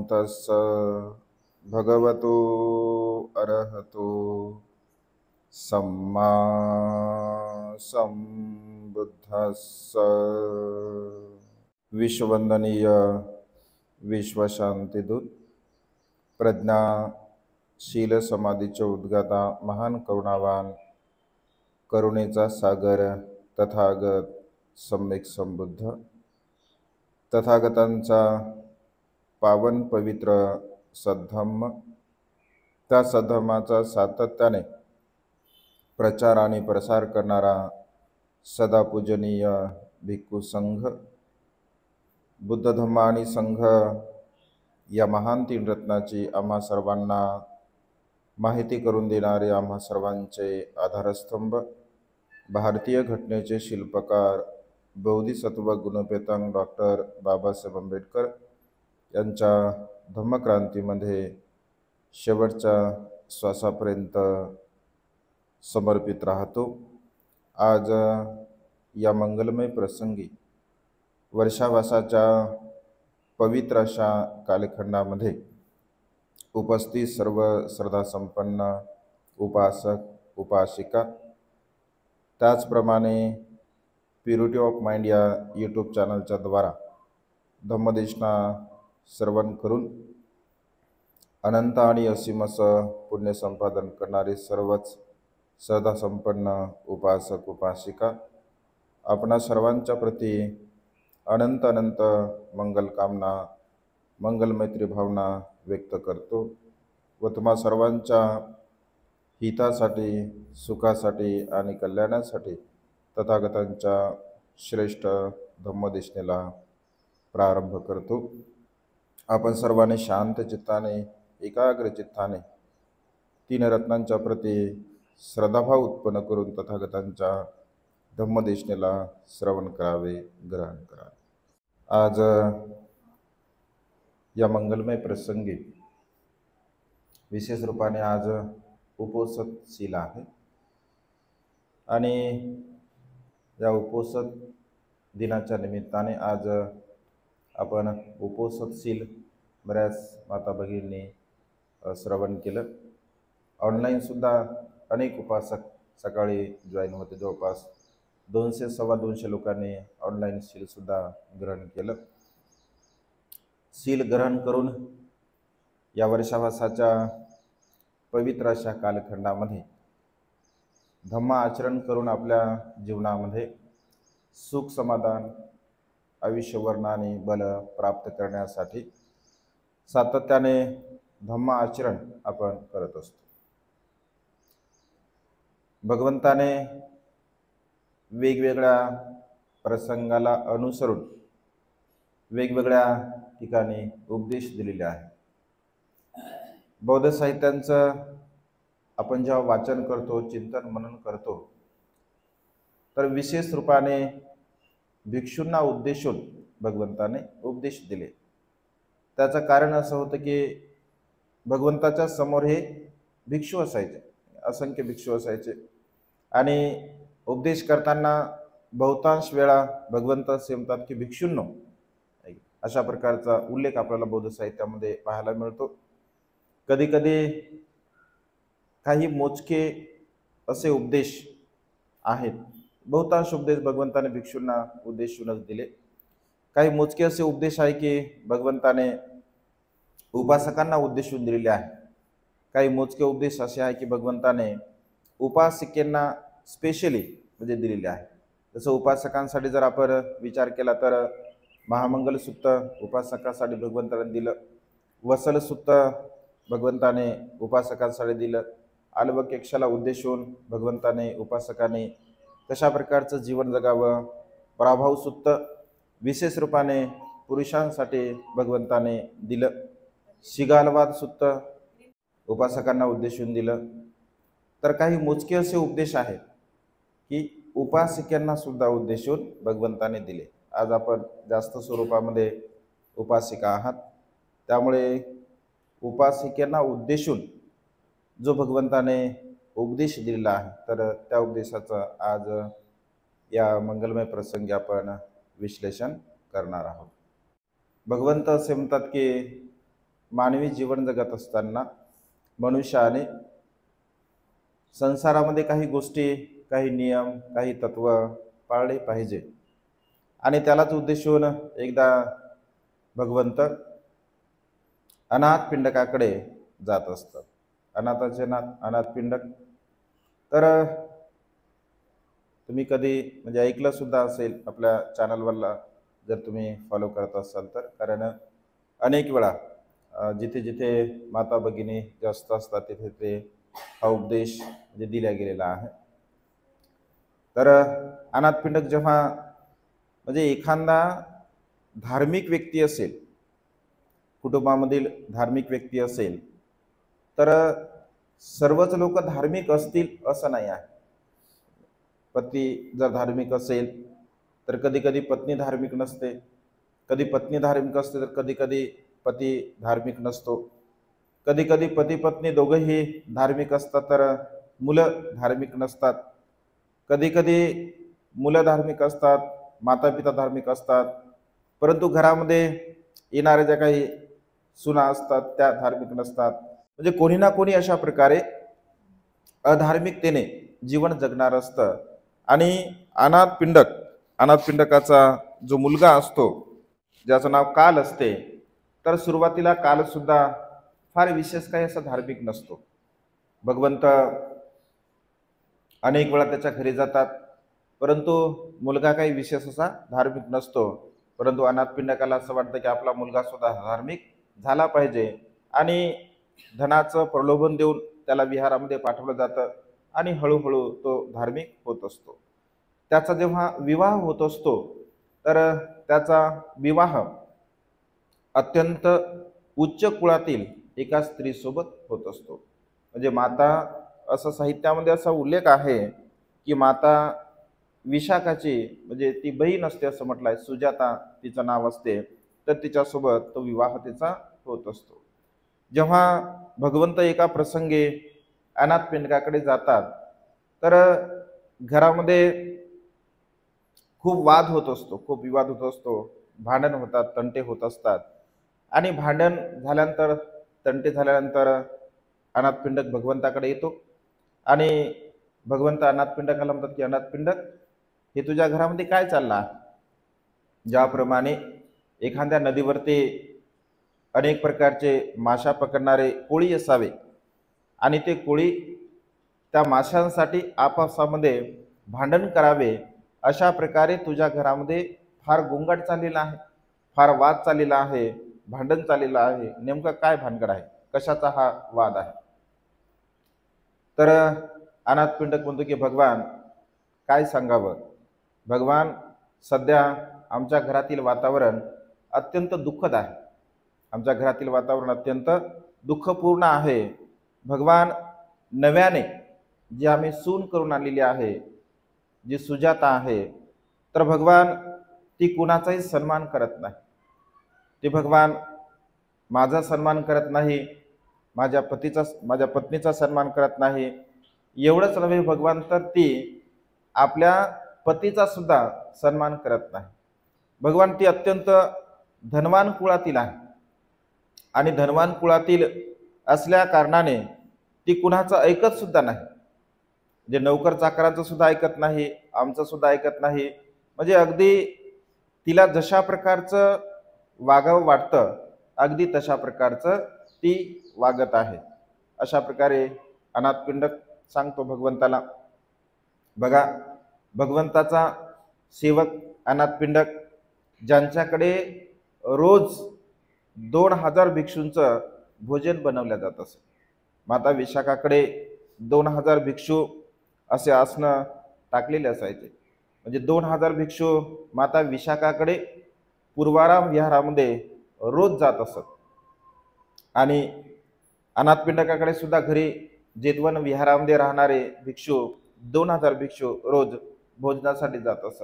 तस्स भगवतो अरहतो सम्मा संबुद्धस्स। विश्ववंदनीय विश्वशांतीदूत प्रज्ञाशील समाधीचे उद्गाता महान करुणावान करुणेचा सागर तथागत सम्यक संबुद्ध तथागतांचा पावन पवित्र सद्धम्म, त्या सद्धम्माचा सातत्याने प्रचार आणि प्रसार करणारा सदा पूजनीय भिक्खू संघ, बुद्ध धम्म आणि संघ या महान तीन रत्नाची आम्हा सर्वांना माहिती करून देणारे आम्हा सर्वांचे आधारस्तंभ, भारतीय घटनेचे शिल्पकार बोधिसत्व गुणपेतांग डॉक्टर बाबासाहेब आंबेडकर यांच्या धम्मक्रांतीमध्ये शेवटच्या श्वासापर्यंत समर्पित राहतो। आज या मंगलमय प्रसंगी वर्षावासाच्या पवित्र अशा कालखंडामध्ये उपस्थित सर्व श्रद्धासंपन्न उपासक उपासिका, त्याचप्रमाणे प्युरिटी ऑफ माइंड या यूट्यूब चॅनलच्या द्वारा धम्मदेशना श्रवण करून अनंत आणि असीम असं पुण्य संपादन करणारे सर्वच श्रद्धासंपन्न उपासक उपासिका, आपणा सर्वांच्या प्रती अनंत अनंत मंगलकामना मंगलमैत्री भावना व्यक्त करतो व तुम्हा सर्वांच्या हितासाठी सुखासाठी आणि कल्याणासाठी तथागतांच्या श्रेष्ठ धम्मदेशनेला प्रारंभ करतो। आपण सर्वांनी शांत चित्ताने एकाग्र चित्ताने तीन रत्नांच्या प्रती श्रद्धाभाव उत्पन्न करून तथागतांच्या धम्मदेशनेला श्रवण करावे, ग्रहण करावे। आज या मंगलमय प्रसंगी विशेष रूपाने आज उपोषण शील आहे आणि या उपोषण दिनाच्या निमित्ताने आज आपण उपोषणशील बऱ्याच माता भगिनींनी श्रवण केलं। ऑनलाईन सुद्धा अनेक उपासक सकाळी जॉईन होते, जवळपास 200 सव्वा 200 लोकांनी ऑनलाईन शील सुद्धा ग्रहण केलं। शील ग्रहण करून या वर्षावासाच्या पवित्र अशा कालखंडामध्ये धम्म आचरण करून आपल्या जीवनामध्ये सुख समाधान आयुष्यवर्ण आणि बल प्राप्त करण्यासाठी सातत्याने धम्म आचरण आपण करत असतो। भगवंताने वेगवेगळ्या प्रसंगाला अनुसरून वेगवेगळ्या ठिकाणी उपदेश दिलेले आहे। बौद्ध साहित्यांचं आपण जेव्हा वाचन करतो, चिंतन मनन करतो, तर विशेष रूपाने भिक्षूंना उद्देशून भगवंताने उपदेश दिले। त्याचं कारण असं होतं की भगवंताच्या समोर हे भिक्षू असायचे, असंख्य भिक्षू असायचे आणि उपदेश करताना बहुतांश वेळा भगवंत असे म्हणतात की भिक्षूंनो, अशा प्रकारचा उल्लेख आपल्याला बौद्ध साहित्यामध्ये पाहायला मिळतो। कधी कधी काही मोजके असे उपदेश आहेत, बहुतांश उपदेश भगवंताने भिक्षूंना उद्देशूनच दिले। काही मोजके असे उपदेश आहे की भगवंताने उपासकांना उद्देशून दिलेले आहे। काही मोजके उपदेश असे आहे की भगवंताने उपासिकेंना स्पेशली म्हणजे दिलेले आहे। जसं उपासकांसाठी जर आपण विचार केला तर महामंगल सूक्त उपासकांसाठी भगवंताने दिलं, वसल सूक्त भगवंताने उपासकांसाठी दिलं, आल्बकेक्षाला उद्देशून भगवंताने उपासकाने कशा प्रकारचं जीवन जगावं, पराभव सूक्त विशेष रूपाने पुरुषांसाठी भगवंताने दिलं, शिगालवाद सूक्त उपासकांना उद्देशून दिलं। तर काही मोजके असे उपदेश आहेत की उपासिकांना सुद्धा उद्देशून भगवंताने दिले। आज आपण जास्त स्वरूपामध्ये उपासिका आहात, त्यामुळे उपासिकेंना उद्देशून जो भगवंताने उपदेश दिलेला आहे, तर त्या उपदेशाचं आज या मंगलमय प्रसंगी आपण विश्लेषण करणार आहोत। भगवंत असे म्हणतात की मानवी जीवन जगत असताना मनुष्याने संसारामध्ये काही गोष्टी, काही नियम, काही तत्व पाळले पाहिजे. आणि त्यालाच उद्देशून एकदा भगवंत अनाथ पिंडकाकडे जात असतात. अनाथाचे नाथ अनाथ पिंडक. तर तुम्ही कधी म्हणजे ऐकलं सुद्धा असेल आपल्या चॅनलवरला, जर तुम्ही फॉलो करत असाल तर. कारण अनेक वेळा जिथे जिथे माता भगिनी जास्त असतात तिथे ते हा उपदेश म्हणजे दिला गेलेला आहे. तर अनाथ पिंडक जेव्हा म्हणजे एखादा धार्मिक व्यक्ती असेल, कुटुंबामधील धार्मिक व्यक्ती असेल, तर सर्वच लोक धार्मिक असतील असं नाही आहे. पती जर धार्मिक असेल तर कधी कधी पत्नी धार्मिक नसते, कधी पत्नी धार्मिक असते तर कधी कधी पती धार्मिक नसतो, कधी कधी पती पत्नी दोघंही धार्मिक असतात तर मुलं धार्मिक नसतात, कधी कधी मुलं धार्मिक असतात, माता पिता धार्मिक असतात, परंतु घरामध्ये येणाऱ्या ज्या काही सुना असतात त्या धार्मिक नसतात. म्हणजे कोणी ना कोणी अशा प्रकारे अधार्मिकतेने जीवन जगणार असतं. आणि अनाथ पिंडकाचा जो मुलगा असतो, ज्याचं नाव काल असते, तर सुरुवातीला काल सुद्धा फार विशेष काही असा धार्मिक नसतो. भगवंत अनेक वेळा त्याच्या घरी जातात, परंतु मुलगा काही विशेष असा धार्मिक नसतो. परंतु अनाथ पिंडकाला असं वाटतं की आपला मुलगा सुद्धा धार्मिक झाला पाहिजे, आणि धनाचं प्रलोभन देऊन त्याला विहारामध्ये पाठवलं जातं आणि हळूहळू तो धार्मिक होत असतो. त्याचा जेव्हा विवाह होत असतो तर त्याचा विवाह अत्यंत उच्च कुळातील एका स्त्रीसोबत होत असतो. म्हणजे माता, असं साहित्यामध्ये असा उल्लेख आहे की माता विशाखाची म्हणजे ती बहीण असते असं म्हटलंय, सुजाता तिचं नाव असते, तर तिच्यासोबत तो विवाह तिचा होत असतो. जेव्हा भगवंत एका प्रसंगी अनाथ पिंडकाकडे जातात तर घरामध्ये खूप वाद होत असतो, खूप विवाद होत असतो, भांडण होतात, तंटे होत असतात. आणि भांडण झाल्यानंतर, तंटे झाल्यानंतर अनाथ पिंडक भगवंताकडे येतो आणि भगवंत अनाथ पिंडकाला म्हणतात की अनाथ पिंडक, हे तुझ्या घरामध्ये काय चालला? ज्याप्रमाणे एखाद्या नदीवरती अनेक प्रकारचे माशा पकडणारे कोळी असावे आणि ते कोळी त्या माशांसाठी आपापसामध्ये भांडण करावे, अशा प्रकारे तुझ्या घरामध्ये फार गोंगाट चाललेला आहे, फार वाद चाललेला आहे, भांडण चाललेलं आहे. नेमकं काय भानगड आहे? कशाचा हा वाद आहे? तर अनाथ पिंडक म्हणतो की भगवान, काय सांगावं भगवान, सध्या आमच्या घरातील वातावरण अत्यंत दुःखद आहे, आमच्या घरातील वातावरण अत्यंत दुःखपूर्ण आहे. भगवान, नव्याने जी आम्ही सून करून आणलेली आहे, जी सुजाता आहे, तर भगवान ती कुणाचाही सन्मान करत नाही. ती भगवान माझा सन्मान करत नाही, माझ्या पत्नीचा सन्मान करत नाही. एवढंच नव्हे भगवान, तर ती आपल्या पतीचा सुद्धा सन्मान करत नाही. भगवान ती अत्यंत धनवान कुळातील आहे आणि धनवान कुळातील असल्या कारणाने ती कुणाचं ऐकत सुद्धा नाही. म्हणजे नौकर चाकरांचं सुद्धा ऐकत नाही, आमचं सुद्धा ऐकत नाही. म्हणजे अगदी तिला जशा प्रकारचं वागावं वाटतं अगदी तशा प्रकारचं ती वागत आहे. अशा प्रकारे अनाथ पिंडक सांगतो भगवंताला. बघा, भगवंताचा सेवक अनाथ पिंडक, ज्यांच्याकडे रोज 2000 भिक्षूंचं भोजन बनवलं जात असे. माता विशाखाकडे 2000 भिक्षू असे आसनं टाकलेले असायचे. म्हणजे 2000 भिक्षू माता विशाखाकडे पूर्वाराम विहारामध्ये रोज जात असत. आणि अनाथ पिंडकाकडे सुद्धा घरी जेतवन विहारामध्ये राहणारे भिक्षू 2000 भिक्षू रोज भोजनासाठी जात असत.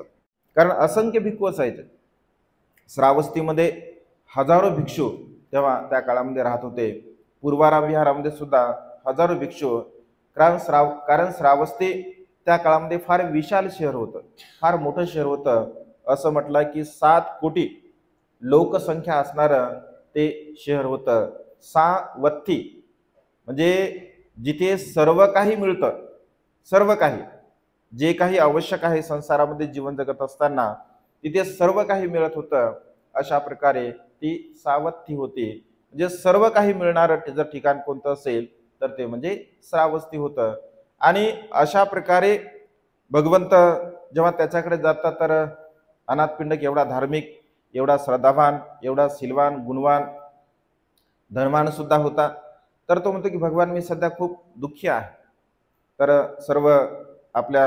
कारण असंख्य भिक्खू असायचे. श्रावस्तीमध्ये हजारो भिक्षू तेव्हा त्या काळामध्ये राहत होते. पूर्वाराम विहारामध्ये सुद्धा हजारो भिक्षू. कारण श्रावस्ती त्या काळामध्ये फार विशाल शहर होतं, फार मोठं शहर होतं. असं म्हटलं की 7 कोटी लोकसंख्या असणारं ते शहर होतं. सावत्ती म्हणजे जिथे सर्व काही मिळतं, सर्व काही जे काही आवश्यक आहे संसारामध्ये जीवन जगत असताना तिथे सर्व काही मिळत होतं, अशा प्रकारे ती सावत्ती होती. म्हणजे सर्व काही मिळणारं जर ठिकाण कोणतं असेल तर ते म्हणजे श्रावस्ती होतं. आणि अशा प्रकारे भगवंत जेव्हा त्याच्याकडे जातात तर अनाथपिंडक एवढा धार्मिक, एवढा श्रद्धावान, एवढा शीलवान, गुणवान, धनवान सुद्धा होता. तर तो म्हणतो की भगवान मी सध्या खूप दुःखी आहे. तर सर्व आपल्या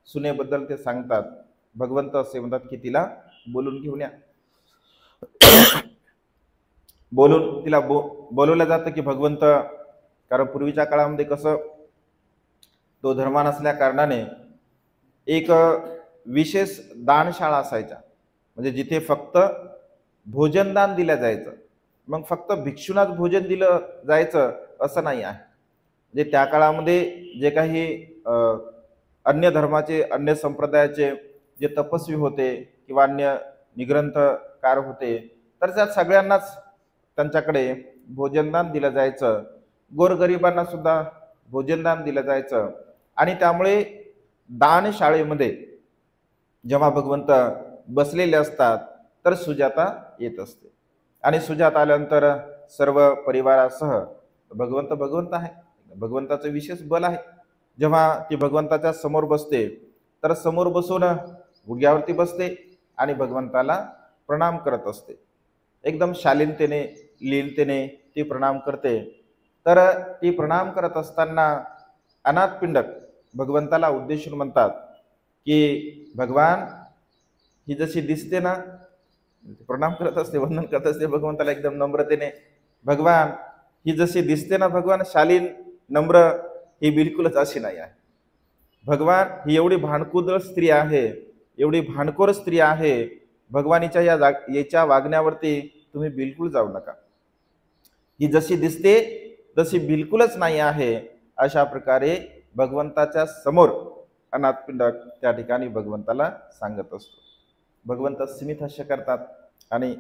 सुनेबद्दल ते सांगतात. भगवंत असे म्हणतात की तिला बोलून घेऊन या. बोलून तिला बोलवलं जातं की भगवंत, कारण पूर्वीच्या काळामध्ये कसं तो धर्मान असल्या कारणाने एक विशेष दानशाळा असायच्या, म्हणजे जिथे फक्त भोजनदान दिलं जायचं. मग फक्त भिक्षुनाच भोजन दिलं जायचं असं नाही आहे. म्हणजे त्या काळामध्ये जे काही अन्य धर्माचे, अन्य संप्रदायाचे जे तपस्वी होते किंवा अन्य निग्रंथकार होते, तर त्या सगळ्यांनाच त्यांच्याकडे भोजनदान दिलं जायचं. गोरगरिबांना सुद्धा भोजनदान दिलं जायचं. आणि त्यामुळे दानशाळेमध्ये जेव्हा भगवंत बसलेले असतात तर सुजाता येत असते. आणि सुजाता आल्यानंतर सर्व परिवारासह भगवंत आहे, भगवंताचं विशेष बल आहे. जेव्हा ती भगवंताच्या समोर बसते तर समोर बसून गुडघ्यावरती बसते आणि भगवंताला प्रणाम करत असते. एकदम शालीनतेने, लीनतेने ती प्रणाम करते. तर ती प्रणाम करत असताना अनाथपिंडक भगवंताला उद्देशून म्हणतात की भगवान ही जशी दिसते ना, प्रणाम करत असते, वंदन करत असते भगवंताला एकदम नम्रतेने, भगवान ही जशी दिसते ना भगवान शालीन नम्र, ही बिलकुलच अशी नाही आहे. भगवान ही एवढी भांडकुदळ स्त्री आहे, एवढी भांडखोर स्त्री आहे, भगवानीच्या याच्या वागण्यावरती तुम्ही बिलकुल जाऊ नका. ही जशी दिसते तशी बिलकुलच नाही आहे. अशा प्रकारे भगवंताच्या समोर अनाथपिंडक त्या ठिकाणी भगवंताला सांगत असतो. भगवंत स्मित हास्य करतात आणि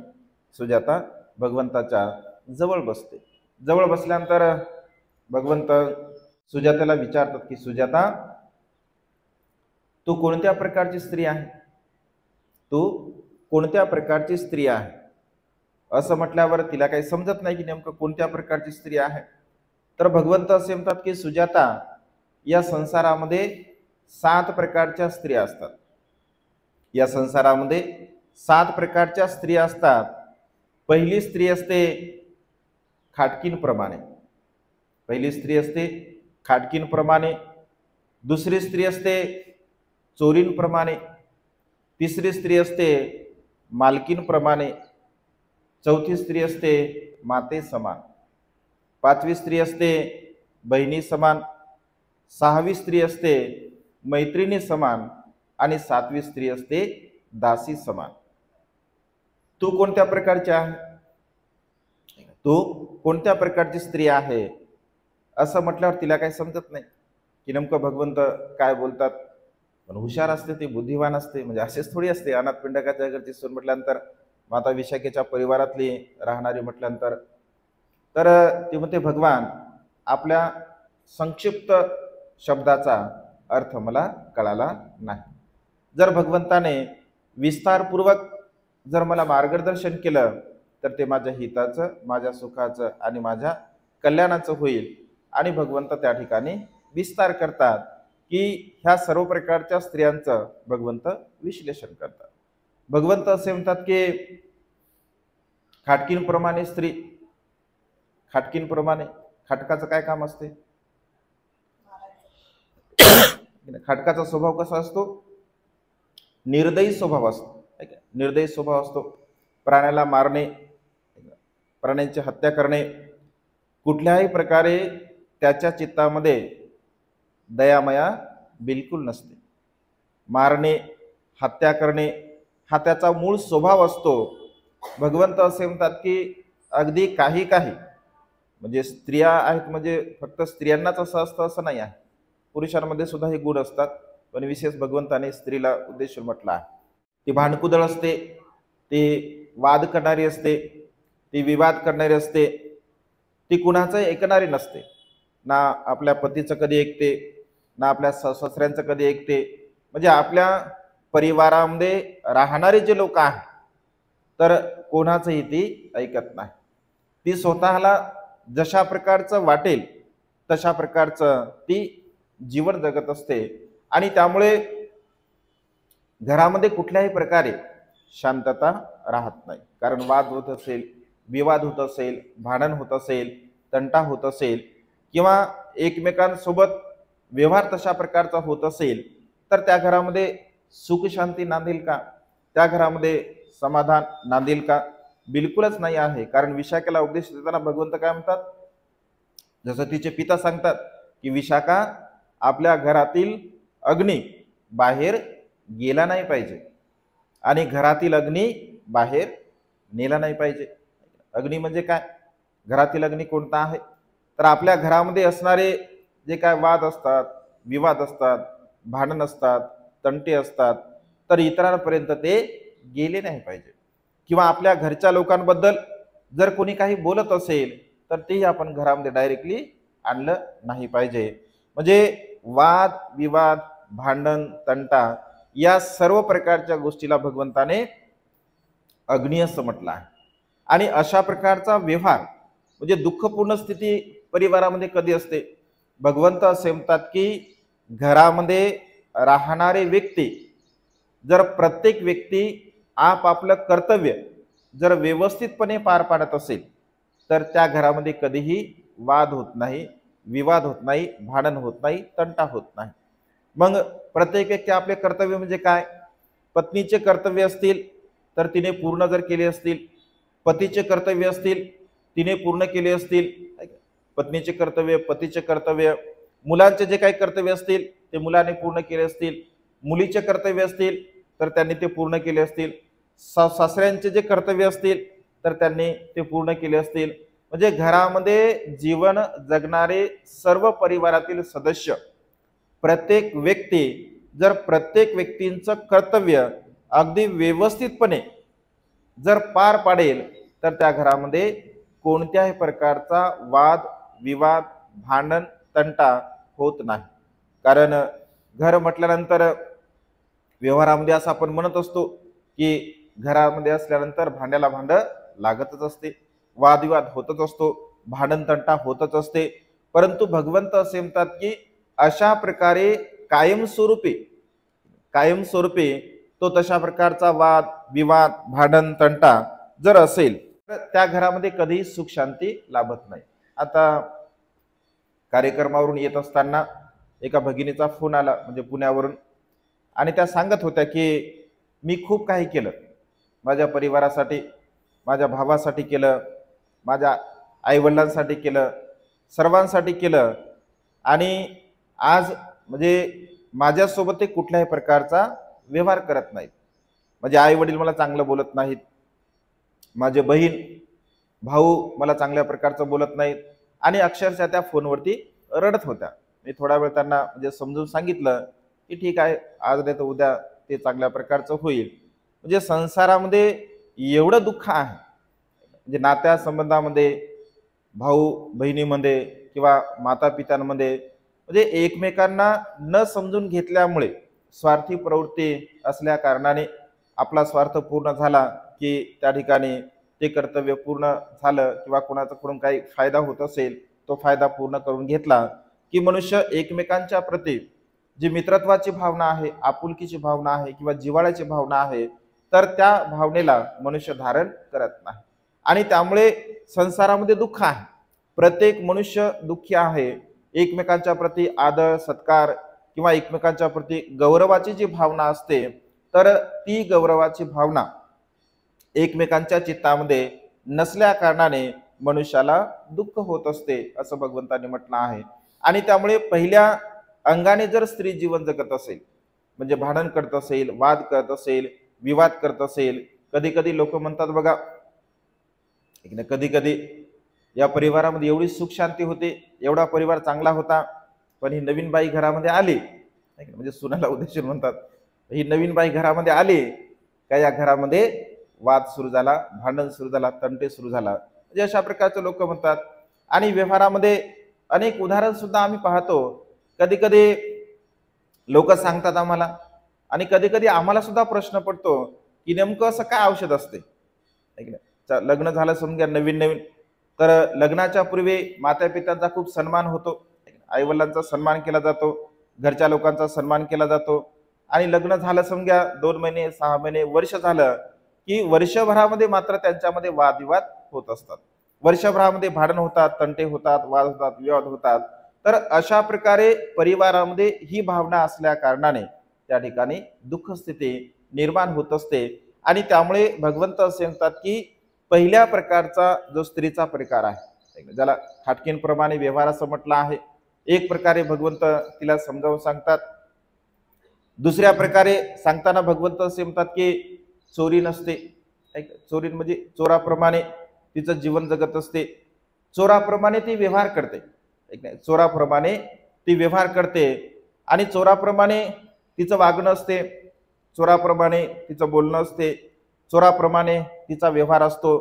सुजाता भगवंताच्या जवळ बसते. जवळ बसल्यानंतर भगवंत सुजाताला विचारतात की सुजाता, तू कोणत्या प्रकारची स्त्री आहे? तू कोणत्या प्रकारची स्त्री आहे? असं म्हटल्यावर तिला काही समजत नाही की नेमकं कोणत्या प्रकारची स्त्री आहे. तर भगवंत असे म्हणतात की सुजाता, या संसारामध्ये 7 प्रकारच्या स्त्रिया असतात. या संसारामध्ये 7 प्रकारच्या स्त्रिया असतात. पहिली स्त्री असते खाटकींप्रमाणे, पहिली स्त्री असते खाटकींप्रमाणे. दुसरी स्त्री असते चोरींप्रमाणे. तिसरी स्त्री असते मालकींप्रमाणे. चौथी स्त्री असते माते समान. 5वी स्त्री असते बहिणी समान. 6वी स्त्री असते मैत्रिणी समान. आणि 7वी स्त्री असते दासी समान. तू कोणत्या प्रकारची आहे? तू कोणत्या प्रकारची स्त्री आहे? असं म्हटल्यावर तिला काही समजत नाही की नेमकं भगवंत काय बोलतात. पण हुशार असते, ती बुद्धिवान असते. म्हणजे असेच थोडी असते. अनाथपिंडकाच्या घरची सून म्हटल्यानंतर, माता विशाखेच्या परिवारातली राहणारी म्हटल्यानंतर, तर ती म्हणते भगवान, आपल्या संक्षिप्त शब्दाचा अर्थ मला कळाला नाही. जर भगवंताने विस्तारपूर्वक जर मला मार्गदर्शन केलं तर ते माझ्या हिताचं, माझ्या सुखाचं आणि माझ्या कल्याणाचं होईल. आणि भगवंत त्या ठिकाणी विस्तार करतात की ह्या सर्व प्रकारच्या स्त्रियांचं भगवंत विश्लेषण करतात. भगवंत असे म्हणतात की खाटकींप्रमाणे स्त्री, खाटकींप्रमाणे, खाटकाचं काय काम असते? खाटकाचा स्वभाव कसा असतो? निर्दयी स्वभाव असतो. निर्दयी स्वभाव असतो. प्राण्याला मारणे, प्राण्यांची हत्या करणे, कुठल्याही प्रकारे त्याच्या चित्तामध्ये दयामया बिलकुल नसते. मारणे, हत्या करणे हा त्याचा मूळ स्वभाव असतो. भगवंत असे म्हणतात की अगदी काही काही, म्हणजे स्त्रिया आहेत म्हणजे फक्त स्त्रियांनाच असं असतं असं नाही आहे, पुरुषांमध्ये सुद्धा हे गुण असतात. पण विशेष भगवंताने स्त्रीला उद्देशून म्हटलं आहे. ती भांडकुदळ असते, ती वाद करणारी असते, ती विवाद करणारी असते, ती कुणाचं ऐकणारी नसते. ना आपल्या पतीचं कधी ऐकते, ना आपल्या सासऱ्यांचं कधी ऐकते. म्हणजे आपल्या परिवारामध्ये राहणारे जे लोक आहेत तर कोणाचंही ती ऐकत नाही. ती स्वतःला जशा प्रकारचं वाटेल तशा प्रकारचं ती जीवन जगत असते. आणि त्यामुळे घरामध्ये कुठल्याही प्रकारे शांतता राहत नाही. कारण वाद होत असेल, विवाद होत असेल, भांडण होत असेल, तंटा होत असेल किंवा एकमेकांसोबत व्यवहार तशा प्रकारचा होत असेल तर त्या घरामध्ये सुख शांती नांदेल का? त्या घरामध्ये समाधान नांदेल का? बिलकुलच नाही आहे. कारण विशाखेला उपदेश देताना भगवंत काय म्हणतात, जसं तिचे पिता सांगतात की विशाखा, आपल्या घरातील अग्नी बाहेर गेला नाही पाहिजे आणि घरातील अग्नी बाहेर नेला नाही पाहिजे. अग्नी म्हणजे काय? घरातील अग्नी कोणता आहे? तर आपल्या घरामध्ये असणारे जे काय वाद असतात, विवाद असतात, भांडण असतात, तंटे असतात, तर इतरांपर्यंत ते गेले नाही पाहिजे. किंवा आपल्या घरच्या लोकांबद्दल जर कोणी काही बोलत असेल तर तेही आपण घरामध्ये डायरेक्टली आणलं नाही पाहिजे. म्हणजे वाद विवाद, भांडण, तंटा या सर्व प्रकारच्या गोष्टीला भगवंताने अग्नी असं म्हटलं आहे. आणि अशा प्रकारचा व्यवहार म्हणजे दुःखपूर्ण स्थिती परिवारामध्ये कधी असते? भगवंत असे म्हणतात की घरामध्ये राहणारे व्यक्ती जर प्रत्येक व्यक्ती आपापलं कर्तव्य जर व्यवस्थितपणे पार पाडत असेल तर त्या घरामध्ये कधीही वाद होत नाही, विवाद होत नाही, भांडण होत नाही, तंटा होत नाही. मग प्रत्येक व्यक्ती आपले कर्तव्य म्हणजे काय? पत्नीचे कर्तव्य असतील तर तिने पूर्ण जर केले असतील, पतीचे कर्तव्य असतील तिने पूर्ण केले असतील, पत्नीचे कर्तव्य, पतीचे कर्तव्य, मुलांचे जे काही कर्तव्य असतील ते मुलाने पूर्ण केले असतील, मुलीचे कर्तव्य असतील तर त्यांनी ते पूर्ण केले असतील, सासऱ्यांचे जे कर्तव्य असतील तर त्यांनी ते पूर्ण केले असतील. म्हणजे घरामध्ये जीवन जगणारे सर्व परिवारातील सदस्य, प्रत्येक व्यक्ती जर प्रत्येक व्यक्तींचं कर्तव्य अगदी व्यवस्थितपणे जर पार पाडेल तर त्या घरामध्ये कोणत्याही प्रकारचा वाद विवाद, भांडण, तंटा होत नाही. कारण घर म्हटल्यानंतर व्यवहारामध्ये असं आपण म्हणत असतो की घरामध्ये असल्यानंतर भांड्याला भांड लागतच असते, वादविवाद होतच असतो, भांडण तंटा होतच असते. परंतु भगवंत असे म्हणतात की अशा प्रकारे कायमस्वरूपी तो तशा प्रकारचा वाद विवाद, भांडण तंटा जर असेल तर त्या घरामध्ये कधीही सुख शांती लाभत नाही. आता कार्यक्रमावरून येत असताना एका भगिनीचा फोन आला, म्हणजे पुण्यावरून, आणि त्या सांगत होत्या की मी खूप काही केलं माझ्या परिवारासाठी, माझ्या भावासाठी केलं, माझ्या आईवडिलांसाठी केलं, सर्वांसाठी केलं, आणि आज म्हणजे माझ्यासोबत ते कुठल्याही प्रकारचा व्यवहार करत नाहीत. म्हणजे आई वडील मला चांगलं बोलत नाहीत, माझे बहीण भाऊ मला चांगल्या प्रकारचं बोलत नाहीत, आणि अक्षरशः त्या फोनवरती रडत होत्या. मी थोडा वेळ त्यांना म्हणजे समजून सांगितलं की ठीक आहे, आज नाही तर उद्या ते चांगल्या प्रकारचं होईल. म्हणजे संसारामध्ये एवढं दुःख आहे, म्हणजे नात्या संबंधामध्ये, भाऊ बहिणीमध्ये किंवा माता पित्यांमध्ये, म्हणजे एकमेकांना न समजून घेतल्यामुळे स्वार्थी प्रवृत्ती असल्या कारणाने आपला स्वार्थ पूर्ण झाला की त्या ठिकाणी ते कर्तव्य पूर्ण झालं, किंवा कोणाकडून काही फायदा होत असेल तो फायदा पूर्ण करून घेतला की मनुष्य एकमेकांच्या प्रती जी मित्रत्वाची भावना आहे, आपुलकीची भावना आहे किंवा जिव्हाळ्याची भावना आहे, तर त्या भावनेला मनुष्य धारण करत नाही. आणि त्यामुळे संसारामध्ये दुःख आहे, प्रत्येक मनुष्य दुःखी आहे. एकमेकांच्या प्रती आदर सत्कार किंवा एकमेकांच्या प्रती गौरवाची जी भावना असते तर ती गौरवाची भावना एकमेकांच्या चित्तामध्ये नसल्या कारणाने मनुष्याला दुःख होत असते असं भगवंतांनी म्हटलं आहे. आणि त्यामुळे पहिल्या अंगाने जर स्त्री जीवन जगत असेल, म्हणजे भांडण करत असेल, वाद करत असेल, विवाद करत असेल, कधी कधी लोक म्हणतात बघा, कधी कधी या परिवारामध्ये एवढी सुख शांती होते, एवढा परिवार चांगला होता, पण ही नवीन बाई घरामध्ये आली, म्हणजे सुनाला उद्देशून म्हणतात, ही नवीन बाई घरामध्ये आली का या घरामध्ये वाद सुरू झाला, भांडण सुरू झाला, तंटे सुरू झाला. म्हणजे अशा प्रकारचे लोक म्हणतात. आणि व्यवहारामध्ये अनेक उदाहरण सुद्धा आम्ही पाहतो. कधी कधी लोक सांगतात आम्हाला, आणि कधी कधी आम्हाला सुद्धा प्रश्न पडतो की नेमकं असं काय औषध असते, है की नाही? लग्न झालं समजा नवीन नवीन, तर लग्नाच्या पूर्वी माता पित्यांचा खूप सन्मान होतो, आई वडिलांचा सन्मान केला जातो, घरच्या लोकांचा सन्मान केला जातो. आणि लग्न झालं समजा 2 महिने 6 महिने वर्ष झालं की वर्षभरामध्ये मात्र त्यांच्यामध्ये वादविवाद होत असतात. वर्षभरामध्ये भांडण होतात, तंटे होतात, वाद होतात, विवाद होतात. तर अशा प्रकारे परिवारामध्ये ही भावना असल्या कारणाने त्या ठिकाणी दुःख स्थिती निर्माण होत असते. आणि त्यामुळे भगवंत असे म्हणतात की पहिल्या प्रकारचा जो स्त्रीचा प्रकार आहे, ज्याला खाटकींप्रमाणे व्यवहार असं म्हटलं आहे, एक प्रकारे भगवंत तिला समजावून सांगतात. दुसऱ्या प्रकारे सांगताना भगवंत असे म्हणतात की चोरी नसते, चोरी म्हणजे चोराप्रमाणे तिचं जीवन जगत असते, चोराप्रमाणे ती व्यवहार करते, चोराप्रमाणे ती व्यवहार करते, आणि चोराप्रमाणे तिचं वागणं असते, चोराप्रमाणे तिचं बोलणं असते, चोराप्रमाणे तिचा व्यवहार असतो.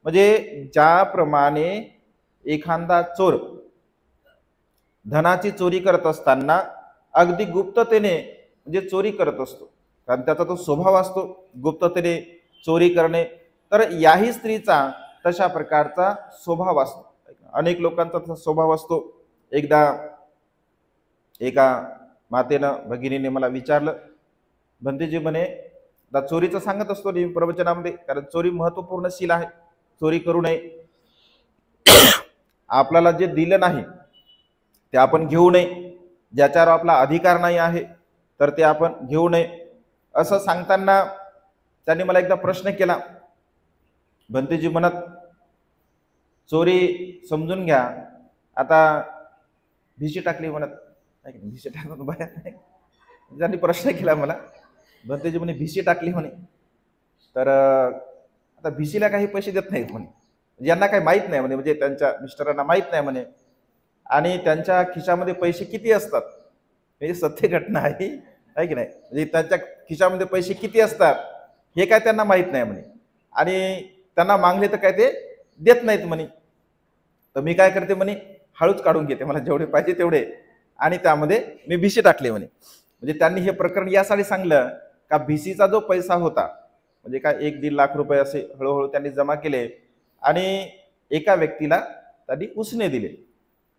म्हणजे ज्याप्रमाणे एखादा चोर धनाची चोरी करत असताना अगदी गुप्ततेने म्हणजे चोरी करत असतो, कारण त्याचा तो स्वभाव असतो गुप्ततेने चोरी करणे, तर याही स्त्रीचा तशा प्रकारचा स्वभाव असतो. अनेक लोकांचा तसा स्वभाव असतो. एकदा एका मातेनं भगिनीने मला विचारलं, भंतेजी म्हणे, आता चोरीचं सांगत असतो नेहमी प्रवचनामध्ये, कारण चोरी महत्वपूर्ण शील आहे, चोरी करू नये. आपल्याला जे दिलं नाही ते आपण घेऊ नये, ज्याच्यावर आपला अधिकार नाही आहे तर ते आपण घेऊ नये. असं सांगताना त्यांनी मला एकदा प्रश्न केला, भंतेजी म्हणत, चोरी समजून घ्या, आता भिशी टाकली म्हणत, भिशी टाकून बाहेर, त्यांनी प्रश्न केला मला, भंतेजी म्हणे भिशी टाकली म्हणे, तर आता भिशीला काही पैसे देत नाहीत म्हणे, यांना काही माहीत नाही म्हणे, म्हणजे त्यांच्या मिस्टरांना माहीत नाही म्हणे, आणि त्यांच्या खिशामध्ये पैसे किती असतात, म्हणजे सत्य घटना आहे की नाही, म्हणजे त्यांच्या खिशामध्ये पैसे किती असतात हे काय त्यांना माहीत नाही म्हणे, आणि त्यांना मागले तर काय ते देत नाहीत म्हणे. तर मी काय करते म्हणे, हळूच काढून घेते, मला जेवढे पाहिजे तेवढे, आणि त्यामध्ये मी भिशी टाकले म्हणे. म्हणजे त्यांनी हे प्रकरण यासाठी सांगलं का भिशीचा जो पैसा होता, म्हणजे काय 1-1.5 लाख रुपये असे हळूहळू त्यांनी जमा केले, आणि एका व्यक्तीला त्यांनी उसने दिले.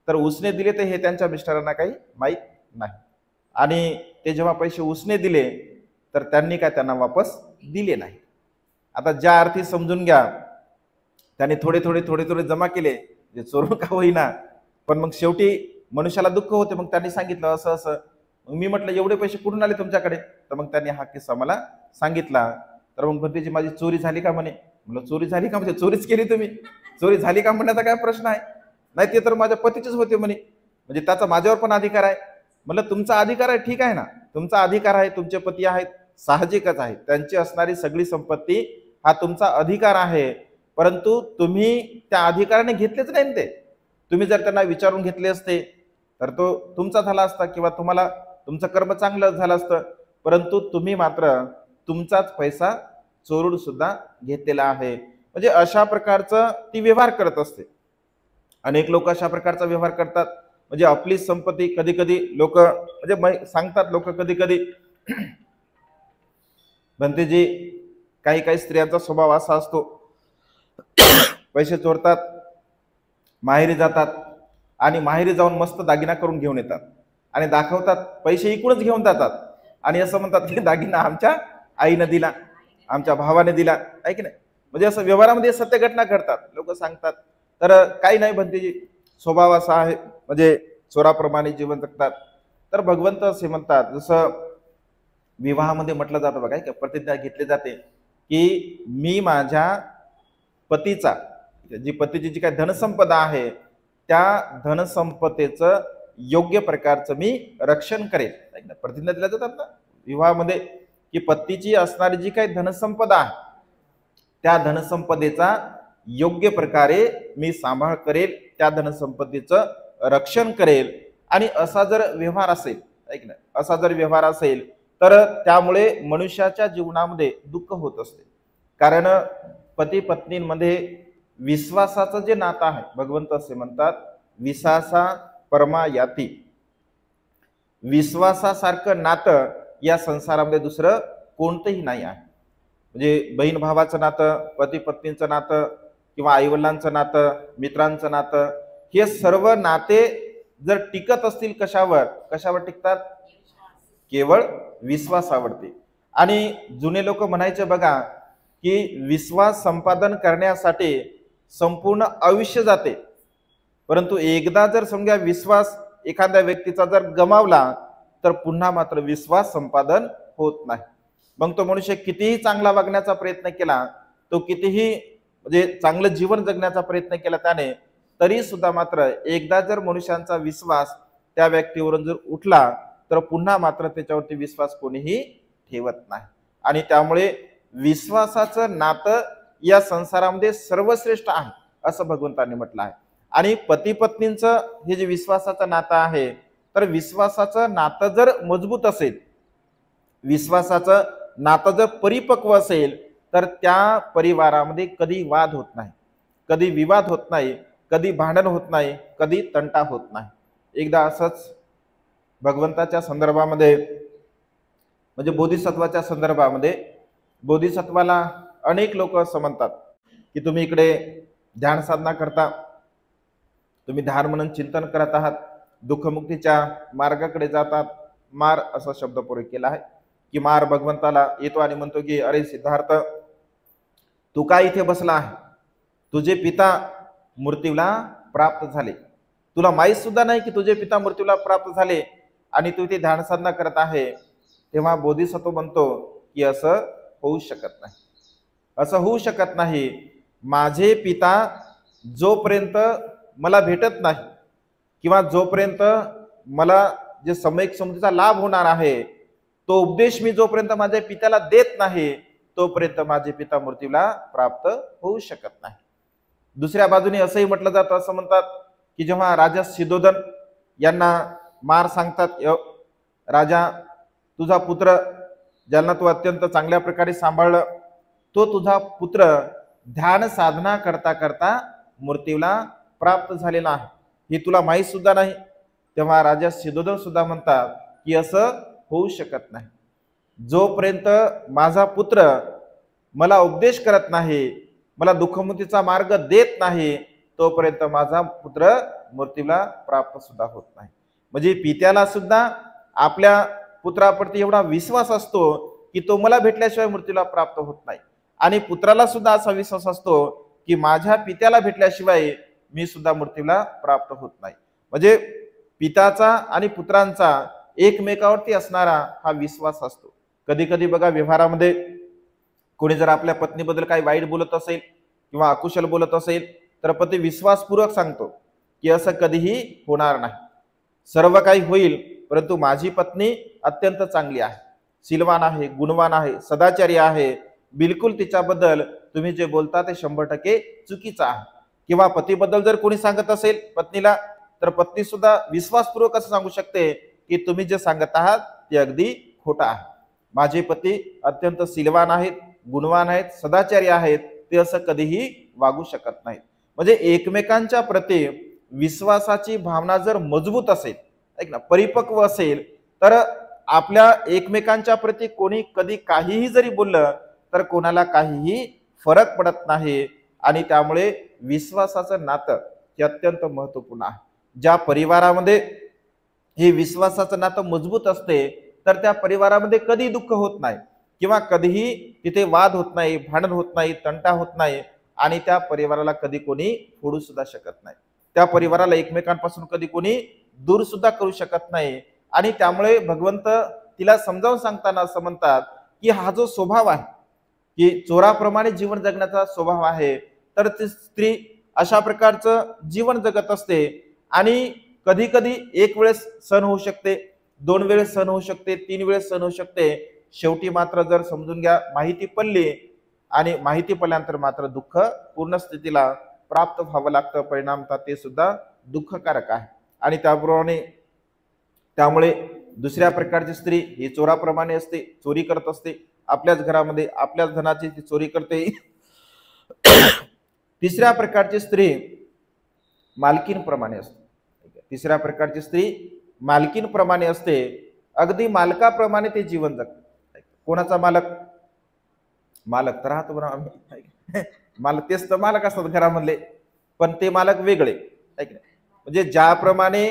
तर उसने दिले तर हे त्यांच्या मिस्टरांना काही माहीत नाही, आणि ते जेव्हा पैसे उसने दिले तर त्यांनी काय त्यांना वापस दिले नाही. आता ज्या अर्थी समजून घ्या, त्यांनी थोडे थोडे थोडे थोडे जमा केले, जे चोरून का होईना, पण मग शेवटी मनुष्याला दुःख होते. मग त्यांनी सांगितलं असं असं. मग मी म्हटलं एवढे पैसे कुठून आले तुमच्याकडे, तर मग त्यांनी हा किस्सा मला सांगितला. तर मग भंतेजी माझी चोरी झाली का म्हणे. म्हणलं चोरी झाली का, म्हणजे चोरीच केली तुम्ही, चोरी झाली का म्हणण्याचा काय प्रश्न आहे, नाही ते तर माझ्या पतीचेच होते म्हणे, म्हणजे त्याचा माझ्यावर पण अधिकार आहे. म्हणलं तुमचा अधिकार आहे, ठीक आहे ना, तुमचा अधिकार आहे, तुमचे पती आहेत, साहजिकच आहे, त्यांची असणारी सगळी संपत्ती हा तुमचा अधिकार आहे, परंतु तुम्ही त्या अधिकाराने घेतलेच नाही ते. तुम्ही जर त्यांना विचारून घेतले असते तर तो तुमचा झाला असता, किंवा तुम्हाला तुमचं कर्म चांगलं झालं असतं, परंतु तुम्ही मात्र तुमचाच पैसा चोरून सुद्धा घेतलेला आहे. म्हणजे अशा प्रकारचं ती व्यवहार करत असते. अनेक लोक अशा प्रकारचा व्यवहार करतात, म्हणजे आपली संपत्ती कधी कधी लोक म्हणजे सांगतात लोक कधी कधी, भंतेजी काही काही स्त्रियांचा स्वभाव असा असतो, पैसे चोरतात, माहेरी जातात, आणि माहेरी जाऊन मस्त दागिना करून घेऊन येतात, आणि दाखवतात, पैसे इकडूनच घेऊन जातात, आणि असं म्हणतात की दागिना आमच्या आईनं दिला, आमच्या भावाने दिला, आहे की नाही. म्हणजे असं व्यवहारामध्ये सत्य घटना घडतात, लोक सांगतात. तर काही नाही भंतेजी, स्वभाव असा आहे, म्हणजे चोराप्रमाणे जीवन जगतात. तर भगवंत असे म्हणतात, जसं विवाहामध्ये म्हटलं जातं बघा, की प्रतिज्ञा घेतली जाते की मी माझ्या पतीचा, जी पतीची जी काही धनसंपदा आहे त्या धनसंपदेचं योग्य प्रकारचं मी रक्षण करेल. प्रतिज्ञा दिल्या जातात ना विवाहामध्ये, की पतीची असणारी जी काही धनसंपदा आहे त्या धनसंपदेचा योग्य प्रकारे मी सांभाळ करेल, त्या धनसंपत्तीचं रक्षण करेल. आणि असा जर व्यवहार असेल, ऐक ना, असा जर व्यवहार असेल तर त्यामुळे मनुष्याच्या जीवनामध्ये दुःख होत असते. कारण पती पत्नींमध्ये विश्वासाचं जे नातं आहे, भगवंत असे म्हणतात विश्वासा परमा याती, विश्वासासारखं नातं या संसारामध्ये दुसरं कोणतंही नाही आहे. म्हणजे बहीण भावाचं नातं, पती पत्नीचं नातं किंवा आईवडिलांचं नातं, मित्रांचं नातं, हे सर्व नाते जर टिकत असतील कशावर टिकतात? केवळ विश्वासावरती. आणि जुने लोक म्हणायचे बघा की विश्वास संपादन करण्यासाठी संपूर्ण आयुष्य जाते, परंतु एकदा जर समजा विश्वास एखाद्या व्यक्तीचा जर गमावला तर पुन्हा मात्र विश्वास संपादन होत नाही. मग तो मनुष्य कितीही चांगला वागण्याचा प्रयत्न केला, तो कितीही म्हणजे चांगलं जीवन जगण्याचा प्रयत्न केला त्याने, तरी सुद्धा मात्र एकदा जर मनुष्यांचा विश्वास त्या व्यक्तीवरून जर उठला तर पुन्हा मात्र त्याच्यावरती विश्वास कोणीही ठेवत नाही. आणि त्यामुळे विश्वासाचं नातं या संसारामध्ये सर्वश्रेष्ठ आहे असं भगवंतांनी म्हटलं आहे. आणि पती पत्नींचं हे जे विश्वासाचं नातं आहे, तर विश्वासाचं नातं जर मजबूत असेल, विश्वासाचं नातं जर परिपक्व असेल, तर त्या परिवारामध्ये कधी वाद होत नाही, कधी विवाद होत नाही, कधी भांडण होत नाही, कधी तंटा होत नाही. एकदा असंच भगवंताच्या संदर्भामध्ये म्हणजे बोधिसत्वाच्या संदर्भामध्ये, बोधिसत्वाला अनेक लोक असं म्हणतात की तुम्ही इकडे ध्यान साधना करता, तुम्ही ध्यान म्हणून चिंतन करत आहात, दुःखमुक्तीच्या मार्गाकडे जातात. मार असा शब्द प्रयोग केला आहे की मार भगवंताला येतो आणि म्हणतो की अरे सिद्धार्थ, तू काय इथे बसला आहे? तुझे पिता मृत्यूला प्राप्त झाले, तुला माहीत सुद्धा नाही की तुझे पिता मृत्यूला प्राप्त झाले आणि तू इथे ध्यान साधना करत आहे. तेव्हा बोधिसत्व म्हणतो की असं होऊ शकत नाही, असं होऊ शकत नाही. माझे पिता जोपर्यंत मला भेटत नाही किंवा जोपर्यंत मला जे सम्यक समृद्धीचा लाभ होणार आहे, तो उपदेश मी जोपर्यंत माझ्या पित्याला देत नाही, तोपर्यंत माझे पिता मृत्यूला प्राप्त होऊ शकत नाही. दुसऱ्या बाजूने असंही म्हटलं जातं, असं म्हणतात की जेव्हा राजा सिद्धोधन यांना मार सांगतात, राजा तुझा पुत्र ज्यांना तू अत्यंत चांगल्या प्रकारे सांभाळलं, तो तुझा पुत्र ध्यान साधना करता करता मृत्यूला प्राप्त झालेला आहे, हे तुला माहीत सुद्धा नाही. तेव्हा राजा सिद्धोधन सुद्धा म्हणतात की असं होऊ शकत नाही. जोपर्यंत माझा पुत्र मला उपदेश करत नाही, मला दुःखमुक्तीचा मार्ग देत नाही, तोपर्यंत माझा पुत्र मृत्यूला प्राप्त सुद्धा होत नाही. म्हणजे पित्याला सुद्धा आपल्या पुत्राप्रती एवढा विश्वास असतो की तो मला भेटल्याशिवाय मृत्यूला प्राप्त होत नाही, आणि पुत्राला सुद्धा असा विश्वास असतो की माझ्या पित्याला भेटल्याशिवाय मी सुद्धा मृत्यूला प्राप्त होत नाही. म्हणजे पिताचा आणि पुत्रांचा एकमेकावरती असणारा हा विश्वास असतो. कधी कधी बघा व्यवहारामध्ये कोणी जर आपल्या पत्नीबद्दल काही वाईट बोलत असेल किंवा अकुशल बोलत असेल, तर पती विश्वासपूर्वक सांगतो की असं कधीही होणार नाही, सर्व काही होईल, परंतु माझी पत्नी अत्यंत चांगली आहे, शीलवान आहे, गुणवान आहे, सदाचारी आहे, बिलकुल तिच्याबद्दल तुम्ही जे बोलता ते 100% चुकीचं आहे. किंवा पतीबद्दल जर कोणी सांगत असेल पत्नीला, तर पत्नी सुद्धा विश्वासपूर्वक असं सांगू शकते की तुम्ही जे सांगत आहात ते अगदी खोटं आहे. माझे पती अत्यंत शीलवान आहेत, गुणवान आहेत, सदाचारी आहेत, ते असं कधीही वागू शकत नाहीत. म्हणजे एकमेकांच्या प्रती विश्वासाची भावना जर मजबूत असेल, ऐक ना, परिपक्व असेल, तर आपल्या एकमेकांच्या प्रती कोणी कधी काहीही जरी बोललं तर कोणाला काहीही फरक पडत नाही. आणि त्यामुळे विश्वासाचं नातं हे अत्यंत महत्वपूर्ण आहे. ज्या परिवारामध्ये हे विश्वासाचं नातं मजबूत असते, तर त्या परिवारामध्ये कधी दुःख होत नाही किंवा कधीही तिथे वाद होत नाही, भांडण होत नाही, तंटा होत नाही, आणि त्या परिवाराला कधी कोणी फोडू सुद्धा शकत नाही, त्या परिवाराला एकमेकांपासून कधी कोणी दूर सुद्धा करू शकत नाही. आणि त्यामुळे भगवंत तिला समजावून सांगताना असं म्हणतात की हा जो स्वभाव आहे की चोराप्रमाणे जीवन जगण्याचा स्वभाव आहे, तर ती स्त्री अशा प्रकारचं जीवन जगत असते. आणि कधी कधी एक वेळेस सण होऊ शकते, 2 वेळेस सण होऊ शकते, 3 वेळेस सण होऊ शकते, शेवटी मात्र जर समजून घ्या माहिती पडली, आणि माहिती पडल्यानंतर मात्र दुःख पूर्ण स्थितीला प्राप्त व्हावं लागतं. परिणामतः ते सुद्धा दुःखकारक आहे. आणि त्यामुळे दुसऱ्या प्रकारची स्त्री ही चोराप्रमाणे असते, चोरी करत असते, आपल्याच घरामध्ये आपल्याच धनाची ती चोरी करते. तिसऱ्या प्रकारची स्त्री मालकीनप्रमाणे असते. तिसऱ्या प्रकारची स्त्री मालकीनप्रमाणे असते. अगदी मालकाप्रमाणे ते जीवन जगते. कोणाचा मालक? मालक तर राहतो बरं आम्ही, मालक तेच तर मालक असतात घरामधले, पण ते मालक वेगळे. ऐक नाही, म्हणजे ज्याप्रमाणे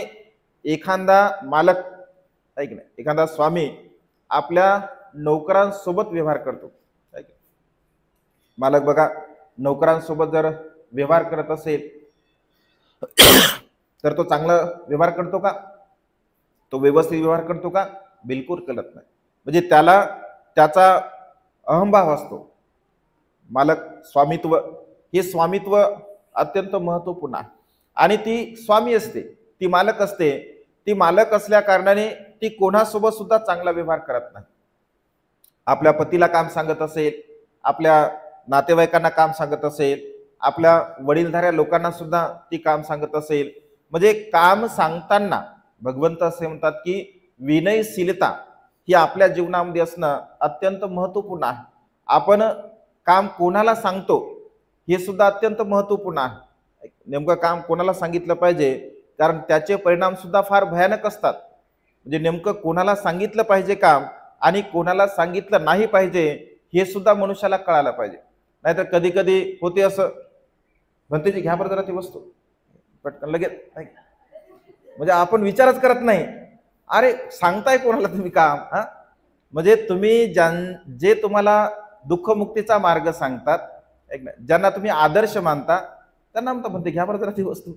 एखादा मालक, ऐक नाही, एखादा स्वामी आपल्या नोकरांसोबत व्यवहार करतो. मालक बघा नोकरांसोबत जर व्यवहार करत असेल तर तो चांगला व्यवहार करतो का? तो व्यवस्थित व्यवहार करतो का? बिलकुल करत नाही. म्हणजे त्याला त्याचा अहंभाव असतो. मालक स्वामित्व, हे स्वामित्व अत्यंत महत्वपूर्ण आहे. आणि ती स्वामी असते, ती मालक असते. ती मालक असल्या कारणाने ती कोणासोबत सुद्धा चांगला व्यवहार करत नाही. आपल्या पतीला काम सांगत असेल, आपल्या नातेवाईकांना काम सांगत असेल, आपल्या वडीलधाऱ्या लोकांना सुद्धा ती काम सांगत असेल, म्हणजे काम सांगताना भगवंत असे म्हणतात की विनयशीलता ही आपल्या जीवनामध्ये असणं अत्यंत महत्वपूर्ण आहे. आपण काम कोणाला सांगतो हे सुद्धा अत्यंत महत्वपूर्ण आहे. नेमकं काम कोणाला सांगितलं पाहिजे, कारण त्याचे परिणाम सुद्धा फार भयानक असतात. म्हणजे नेमकं कोणाला सांगितलं पाहिजे काम आणि कोणाला सांगितलं नाही पाहिजे हे सुद्धा मनुष्याला कळायला पाहिजे. नाहीतर कधी कधी होते असं, म्हणते घ्या बरं जरा ती वस्तू पटकन लगेच, म्हणजे आपण विचारच करत नाही. अरे सांगताय कोणाला तुम्ही काम? म्हणजे तुम्ही जे तुम्हाला दुःखमुक्तीचा मार्ग सांगतात, ज्यांना तुम्ही आदर्श मानता, त्यांना म्हणते घ्या बरं जरा ती वस्तू.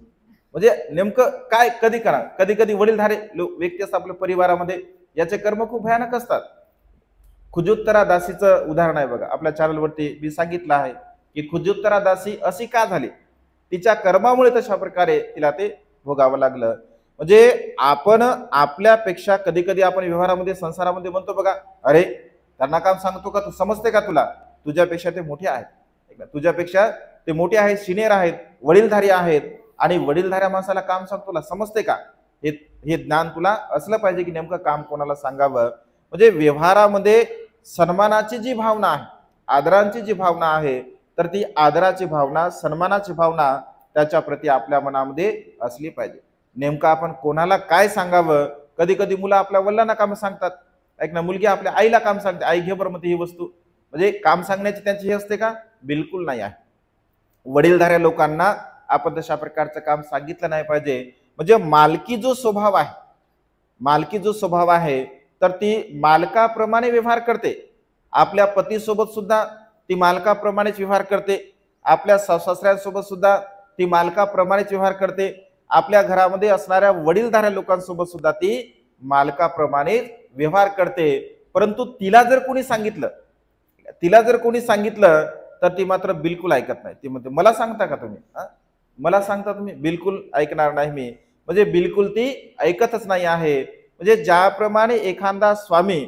म्हणजे नेमकं काय कधी करा. कधी कधी वडीलधारे व्यक्ती असतात आपल्या परिवारामध्ये, याचे कर्म खूप भयानक असतात. खुजुत्तरा दासीचं उदाहरण आहे बघा, आपल्या चॅनलवरती मी सांगितलं आहे की खुजुत्तरा दासी अशी का झाली, तिच्या कर्मामुळे तशा प्रकारे तिला ते भोगावं लागलं. म्हणजे आपण आपल्यापेक्षा कधी कधी आपण व्यवहारामध्ये संसारामध्ये म्हणतो बघा, अरे त्यांना काम सांगतो का, तू समजते का, तुला तुझ्यापेक्षा ते मोठे आहेत, तुझ्यापेक्षा ते मोठे आहेत, सिनियर आहेत, वडीलधारी आहेत, आणि वडीलधाऱ्या माणसाला काम सांगतो, तुला समजते का? हे ज्ञान तुला असलं पाहिजे की नेमकं काम कोणाला सांगावं. म्हणजे व्यवहारामध्ये सन्मानाची जी भावना आहे, आदरांची जी भावना आहे, तर ती आदराची भावना, सन्मानाची भावना त्याच्या प्रती आपल्या मनामध्ये असली पाहिजे. नेमकं आपण कोणाला काय सांगावं. कधी कधी मुलं आपल्या वडिलांना काम सांगतात, ऐक ना, मुलगी आपल्या आईला काम सांगते, आई घे बरं म्हणते ही वस्तू. म्हणजे काम सांगण्याची त्यांची हे असते का? बिलकुल नाही आहे. वडीलधाऱ्या लोकांना आपण तशा प्रकारचं काम सांगितलं नाही पाहिजे. म्हणजे मालकी जो स्वभाव आहे, मालकी जो स्वभाव आहे, तर ती मालकाप्रमाणे व्यवहार करते. आपल्या पतीसोबत सुद्धा ती मालकाप्रमाणेच व्यवहार करते. आपल्या सासऱ्यांसोबत सुद्धा ती मालकाप्रमाणेच व्यवहार करते. आपल्या घरामध्ये असणाऱ्या वडीलधाऱ्या लोकांसोबत सुद्धा ती मालकाप्रमाणे व्यवहार करते. परंतु तिला जर कोणी सांगितलं, तर ती मात्र बिलकुल ऐकत नाही. ती म्हणते मला सांगता का तुम्ही, मला सांगता तुम्ही, बिलकुल ऐकणार नाही मी. म्हणजे बिलकुल ती ऐकतच नाही आहे. म्हणजे ज्याप्रमाणे एखादा स्वामी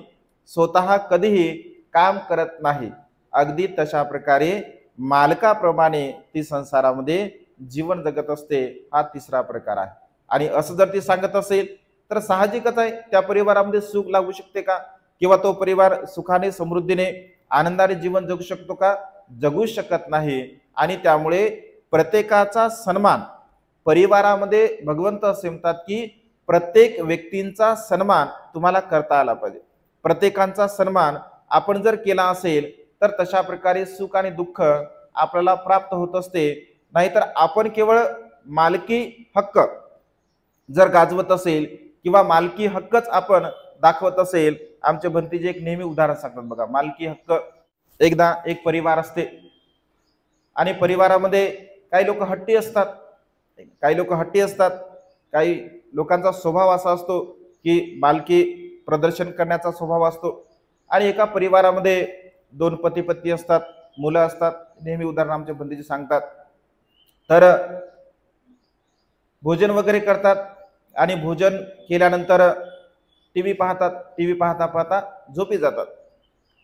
स्वतः कधीही काम करत नाही, अगदी तशा प्रकारे मालकाप्रमाणे ती संसारामध्ये जीवन जगत असते. हा तिसरा प्रकार आहे. आणि असं जर ती सांगत असेल तर साहजिकच आहे, त्या परिवारामध्ये सुख लागू शकते का? किंवा तो परिवार सुखाने, समृद्धीने, आनंदाने जीवन जगू शकतो का? जगू शकत नाही. आणि त्यामुळे प्रत्येकाचा सन्मान परिवारामध्ये, भगवंत असे म्हणतात की प्रत्येक व्यक्तींचा सन्मान तुम्हाला करता आला पाहिजे. प्रत्येकांचा सन्मान आपण जर केला असेल तर तशा प्रकारे सुख आणि दुःख आपल्याला प्राप्त होत असते. नाहीतर आपण केवळ मालकी हक्क जर गाजवत असेल किंवा मालकी हक्कच आपण दाखवत असेल, आमच्या भंतीचे एक नेहमी उदाहरण सांगतात बघा, मालकी हक्क. एकदा एक परिवार असते आणि परिवारामध्ये काही लोक हट्टी असतात, काही लोकांचा स्वभाव असा असतो की मालकी प्रदर्शन करण्याचा स्वभाव असतो. आणि एका परिवारामध्ये दोन पती पत्नी असतात, मुलं असतात. नेहमी उदाहरण आमच्या बंधूजी सांगतात. तर भोजन वगैरे करतात आणि भोजन केल्यानंतर टीव्ही पाहतात. टीव्ही पाहता पाहता झोपी जातात.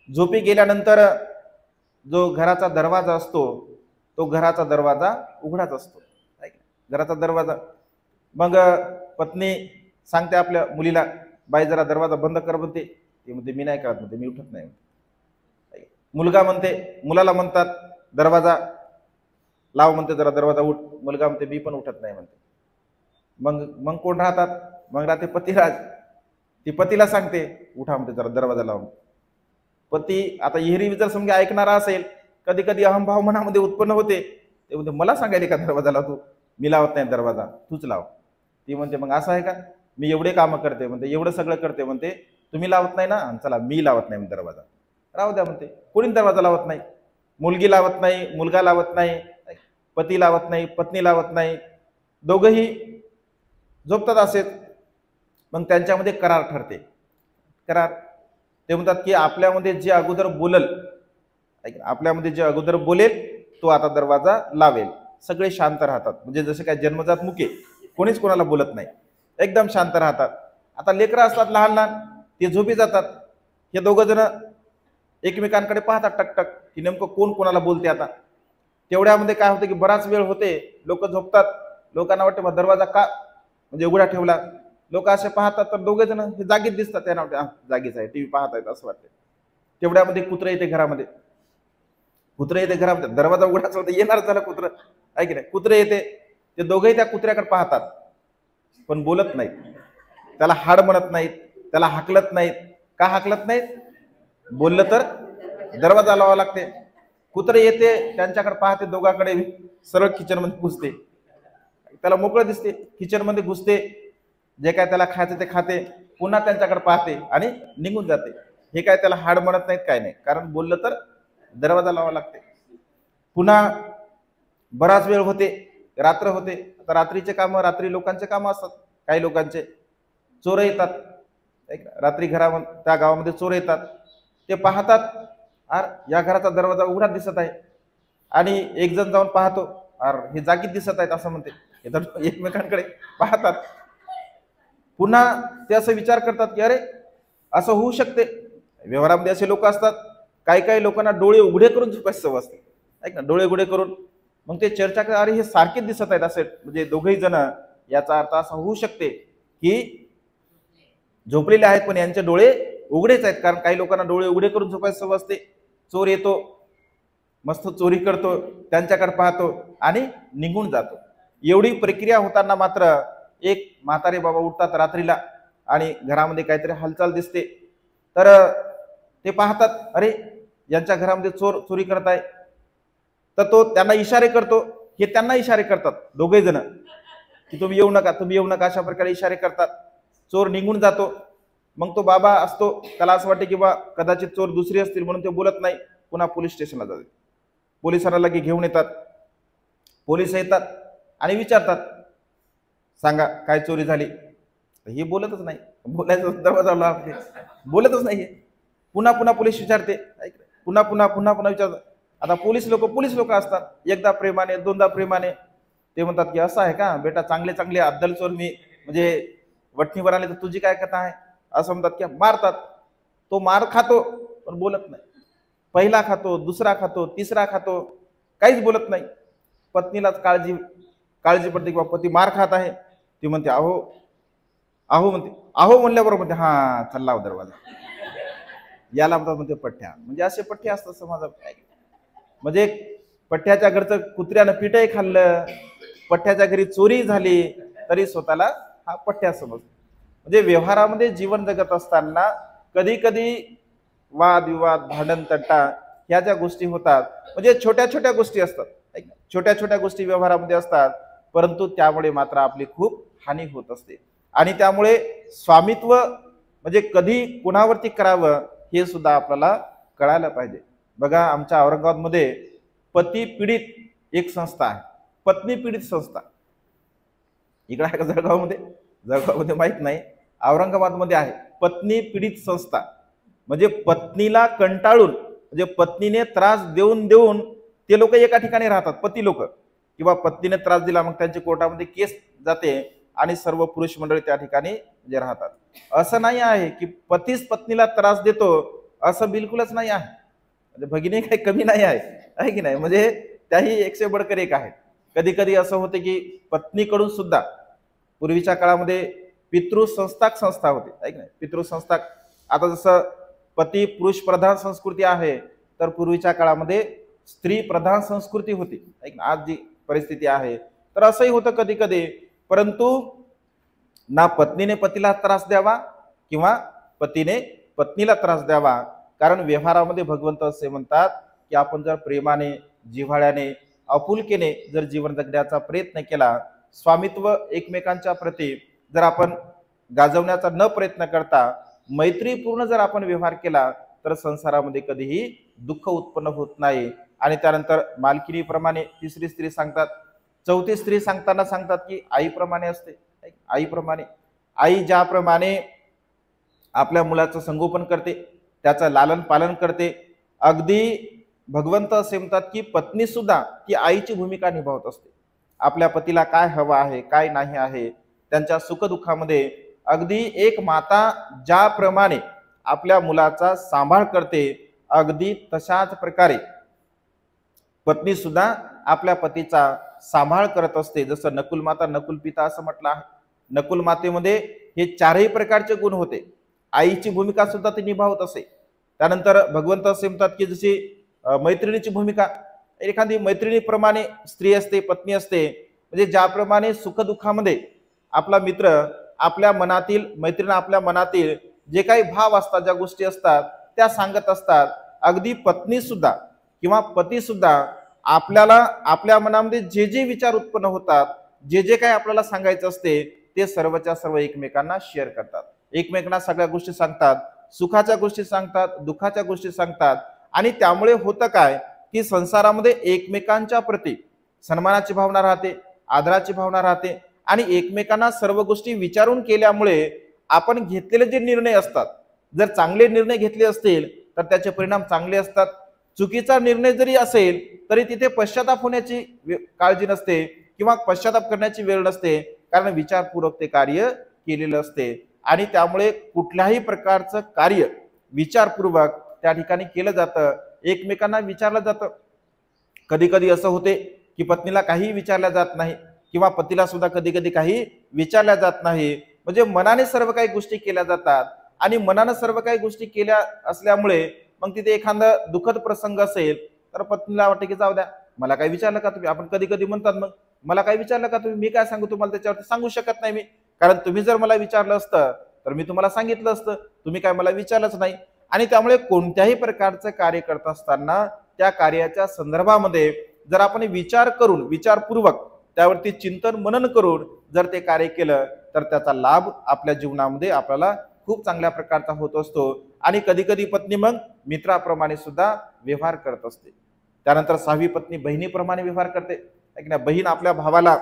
झोपी गेल्यानंतर जो घराचा दरवाजा असतो, तो घराचा दरवाजा उघडाच असतो, घराचा दरवाजा. मग पत्नी सांगते आपल्या मुलीला, बाई जरा दरवाजा बंद कर म्हणते. ती म्हणते मी नाही करत, म्हणते मी उठत नाही. मुलगा म्हणते, मुलाला म्हणतात दरवाजा लाव म्हणते जरा दरवाजा, उठ. मुलगा म्हणते मी पण उठत नाही म्हणते. मग मग कोण राहतात? मग राहते पतिराज. ती पतीला सांगते उठा म्हणते जरा दरवाजा लावून. पती आता एरवी जर समजा ऐकणारा असेल, कधी कधी अहंभाव मनामध्ये उत्पन्न होते. ते म्हणते मला सांगायले का दरवाजा लाव तू? मी लावत नाही दरवाजा, तूच लाव. ती म्हणते मग असं आहे का? मी एवढे कामं करते म्हणते, एवढं सगळं करते म्हणते, तुम्ही लावत नाही ना, चला मी लावत नाही दरवाजा. राहू द्या म्हणते. कोणी दरवाजा लावत नाही. मुलगी लावत नाही, मुलगा लावत नाही, पती लावत नाही, पत्नी लावत नाही, दोघंही झोपतात असेच. मग त्यांच्यामध्ये करार ठरते. करार ते म्हणतात की आपल्यामध्ये जे अगोदर बोलल, आपल्यामध्ये जे अगोदर बोलेल तो आता दरवाजा लावेल. सगळे शांत राहतात. म्हणजे जसे काय जन्मजात मुके, कोणीच कोणाला बोलत नाही, एकदम शांत राहतात. आता लेकरं असतात लहान लहान, ते झोपी जातात. हे दोघं जण एकमेकांकडे पाहतात टकटक की नेमकं कोण कोणाला बोलते. आता तेवढ्यामध्ये काय होतं की बराच वेळ होते, लोक झोपतात. लोकांना वाटतं मग दरवाजा का म्हणजे उघडा ठेवला. लोक असे पाहतात तर दोघे जण हे जागीच दिसतात. त्यांना वाटतं जागीच आहे, टीव्ही पाहत आहेत असं वाटतं. तेवढ्यामध्ये कुत्रं येते घरामध्ये. कुत्रं येते घरामध्ये, दरवाजा उघडाच होता, येणार झालं कुत्रं, आहे की नाही? कुत्रं येते. ते दोघेही त्या कुत्र्याकडे पाहतात पण बोलत नाहीत. त्याला हाड म्हणत नाहीत, त्याला हाकलत नाहीत. का हाकलत नाहीत? बोललं तर दरवाजा लावा लागते. कुत्रे येते त्यांच्याकडे पाहते, दोघांकडे सरळ किचन मध्ये घुसते. त्याला मोकळं दिसते, किचन मध्ये घुसते, जे काय त्याला खायचं ते खाते, पुन्हा त्यांच्याकडे पाहते आणि निघून जाते. हे काय त्याला हाड म्हणत नाहीत, काय नाही, कारण बोललं तर दरवाजा लावा लागते. पुन्हा बराच वेळ होते, रात्र होते. आता रात्रीचे काम, रात्री लोकांचे काम असतात. काही लोकांचे चोर येतात रात्री घरामध्ये, त्या गावामध्ये चोर येतात. ते पाहतात अर या घराचा दरवाजा उघडा दिसत आहे, आणि एक जण जाऊन पाहतो अर हे जागीच दिसत आहेत असं म्हणते. हे तर एकमेकांकडे पाहतात. पुन्हा ते असं विचार करतात की अरे असं होऊ शकते. व्यवहारामध्ये असे लोक असतात, काही काही लोकांना डोळे उघडे करून झोपायची सवय असते, ऐक ना, डोळे उघडे करून. मग ते चर्चा करतात अरे हे सारखेच दिसत आहेत असे, म्हणजे दोघेही जण. याचा अर्थ असा होऊ शकते की झोपलेले आहेत पण यांचे डोळे उघडेच आहेत, कारण काही लोकांना डोळे उघडे करून झोपायची सवय असते. चोर येतो, मस्त चोरी करतो, त्यांच्याकडे पाहतो आणि निघून जातो. एवढी प्रक्रिया होताना मात्र एक म्हातारे बाबा उठतात रात्रीला आणि घरामध्ये काहीतरी हालचाल दिसते. तर ते पाहतात अरे यांच्या घरामध्ये चोर चोरी करत आहे. तर तो त्यांना इशारे करतो, हे त्यांना इशारे करतात दोघे जण की तुम्ही येऊ नका, तुम्ही येऊ नका, अशा प्रकारे इशारे करतात. चोर निघून जातो. मग तो बाबा असतो, त्याला असं वाटतं की बा कदाचित चोर दुसरी असतील म्हणून ते बोलत नाही. पुन्हा पोलीस स्टेशनला जाते. पोलिसांना लगे घेऊन येतात. पोलीस येतात आणि विचारतात सांगा काय चोरी झाली. हे बोलतच नाही, बोलायचं दरवाजा लागते, बोलतच नाही. पुन्हा पुन्हा पोलीस विचारते, पुन्हा पुन्हा पुन्हा पुन्हा विचारतात. आता पोलीस लोक असतात, एकदा प्रेमाने दोनदा प्रेमाने. ते म्हणतात की असं आहे का बेटा, चांगले चांगले अद्दल चोर मी म्हणजे वठणीवर आले तर तुझी काय कथा आहे, असं म्हणतात की मारतात. तो मार खातो पण बोलत नाही. पहिला खातो, दुसरा खातो, तिसरा खातो, काहीच बोलत नाही. पत्नीलाच काळजी पडते किंवा पती मार खात आहे. ती म्हणते अहो अहो म्हणते, अहो म्हणल्याबरोबर म्हणते हा चल लाव दरवाजा. याला म्हणतात म्हणते पठ्ठ्या. म्हणजे असे पठ्ठे असतात समाजात. म्हणजे पठ्ठ्याच्या घरचं कुत्र्यानं पीठही खाल्लं, पठ्ठ्याच्या घरी चोरी झाली, तरी स्वतःला हा पठ्ठ्या समजतो. म्हणजे व्यवहारामध्ये जीवन जगत असताना कधी कधी वादविवाद, भांडण, तट्टा ह्या ज्या गोष्टी होतात, म्हणजे छोट्या छोट्या गोष्टी असतात, छोट्या छोट्या गोष्टी व्यवहारामध्ये असतात, परंतु त्यामुळे मात्र आपली खूप हानी होत असते. आणि त्यामुळे स्वामित्व म्हणजे कधी कुणावरती करावं हे सुद्धा आपल्याला कळायला पाहिजे. बघा आमच्या औरंगाबादमध्ये पती पीडित एक संस्था आहे, पत्नी पीडित संस्था. इकडे आहे का जळगावमध्ये? जळगावमध्ये माहित नाही, औरंगाबादमध्ये आहे पत्नी पीडित संस्था. म्हणजे पत्नीला कंटाळून, म्हणजे पत्नीने त्रास देऊन देऊन ते लोक एका ठिकाणी राहतात. पती लोक किंवा पत्नीने त्रास दिला मग त्यांची कोर्टामध्ये केस जाते आणि सर्व पुरुष मंडळी त्या ठिकाणी म्हणजे राहतात. असं नाही आहे की पतीच पत्नीला त्रास देतो, असं बिलकुलच नाही आहे. म्हणजे भगिनी काही कमी नाही आहे की नाही, म्हणजे त्याही 100 बडकर एक आहे. कधी कधी असं होते की पत्नीकडून सुद्धा, पूर्वीच्या काळामध्ये पितृसंस्थाक संस्था होते, आहे की नाही, पितृसंस्थाक. आता जसं पती पुरुष प्रधान संस्कृती आहे, तर पूर्वीच्या काळामध्ये स्त्री प्रधान संस्कृती होती, आज जी परिस्थिती आहे तर असंही होतं कधी कधी, परंतु ना पत्नीने पतीला त्रास द्यावा किंवा पतीने पत्नीला त्रास द्यावा, कारण व्यवहारामध्ये भगवंत असे म्हणतात की आपण जर प्रेमाने, जिव्हाळ्याने, आपुलकीने जर जीवन जगण्याचा प्रयत्न केला, स्वामित्व एकमेकांच्या प्रती जर आपण गाजवण्याचा न प्रयत्न करता मैत्रीपूर्ण जर आपण व्यवहार केला तर संसारामध्ये कधीही दुःख उत्पन्न होत नाही. आणि त्यानंतर मालकिनीप्रमाणे तिसरी स्त्री सांगतात, चौथी स्त्री सांगताना सांगतात की आईप्रमाणे असते. आईप्रमाणे, आई ज्याप्रमाणे आपल्या मुलाचं संगोपन करते, त्याचं लालन पालन करते, अगदी भगवंत असे म्हणतात की पत्नी सुद्धा ती आईची भूमिका निभावत असते. आपल्या पतीला काय हवं आहे, काय नाही आहे, त्यांच्या सुखदुःखामध्ये अगदी एक माता ज्याप्रमाणे आपल्या मुलाचा सांभाळ करते, अगदी तशाच प्रकारे पत्नी सुद्धा आपल्या पतीचा सांभाळ करत असते. जसं नकुल माता नकुल पिता असं म्हटलं आहे. नकुल मातेमध्ये हे चारही प्रकारचे गुण होते. आईची भूमिका सुद्धा ती निभावत असे. त्यानंतर भगवंत असे म्हणतात की जशी मैत्रिणीची भूमिका, एखादी मैत्रिणीप्रमाणे स्त्री असते, पत्नी असते, म्हणजे ज्याप्रमाणे सुखदुःखामध्ये आपला मित्र आपल्या मनातील, मैत्रीण आपल्या मनातील जे काही भाव असतात, ज्या गोष्टी असतात त्या सांगत असतात. अगदी पत्नी सुद्धा किंवा पती सुद्धा आपल्याला आपल्या मनामध्ये जे जे विचार उत्पन्न होतात, जे जे काही आपल्याला सांगायचं असते ते सर्वच्या सर्व एकमेकांना शेअर करतात. एकमेकांना सगळ्या गोष्टी सांगतात, सुखाच्या गोष्टी सांगतात, दुःखाच्या गोष्टी सांगतात. आणि त्यामुळे होतं काय की संसारामध्ये एकमेकांच्या प्रती सन्मानाची भावना राहते, आदराची भावना राहते. आणि एकमेकांना सर्व गोष्टी विचारून केल्यामुळे आपण घेतलेले जे निर्णय असतात, जर चांगले निर्णय घेतले असतील तर त्याचे परिणाम चांगले असतात. चुकीचा निर्णय जरी असेल तरी तिथे पश्चाताप होण्याची काळजी नसते किंवा पश्चाताप करण्याची वेळ नसते, कारण विचारपूर्वक ते कार्य केलेलं असते. आणि त्यामुळे कुठल्याही प्रकारचं कार्य विचारपूर्वक त्या ठिकाणी केलं जातं, एकमेकांना विचारलं जातं. कधी कधी असं होते की पत्नीला काही विचारल्या जात नाही किंवा पतीला सुद्धा कधी कधी काही विचारल्या जात नाही, म्हणजे मनाने सर्व काही गोष्टी केल्या जातात. आणि मनाने सर्व काही गोष्टी केल्या असल्यामुळे मग तिथे एखादा दुःखद प्रसंग असेल तर पत्नीला वाटते की जाऊ द्या, मला काय विचारलं का तुम्ही. आपण कधी कधी म्हणतात मग मला काय विचारलं का तुम्ही, मी काय सांगू तुम्हाला, त्याच्यावरती सांगू शकत नाही मी, कारण तुम्ही जर मला विचारलं असतं तर मी तुम्हाला सांगितलं असतं, तुम्ही काय मला विचारलंच नाही. आणि त्यामुळे कोणत्याही प्रकारचं कार्य करत असताना त्या कार्याच्या संदर्भामध्ये जर आपण विचार करून, विचारपूर्वक त्यावरती चिंतन मनन करून जर ते कार्य केलं तर त्याचा लाभ आपल्या जीवनामध्ये आपल्याला खूप चांगल्या प्रकारचा होत असतो. आणि कधी कधी पत्नी मग मित्राप्रमाणे सुद्धा व्यवहार करत असते. त्यानंतर सहावी पत्नी बहिणीप्रमाणे व्यवहार करते. बहीण आपल्या भावाला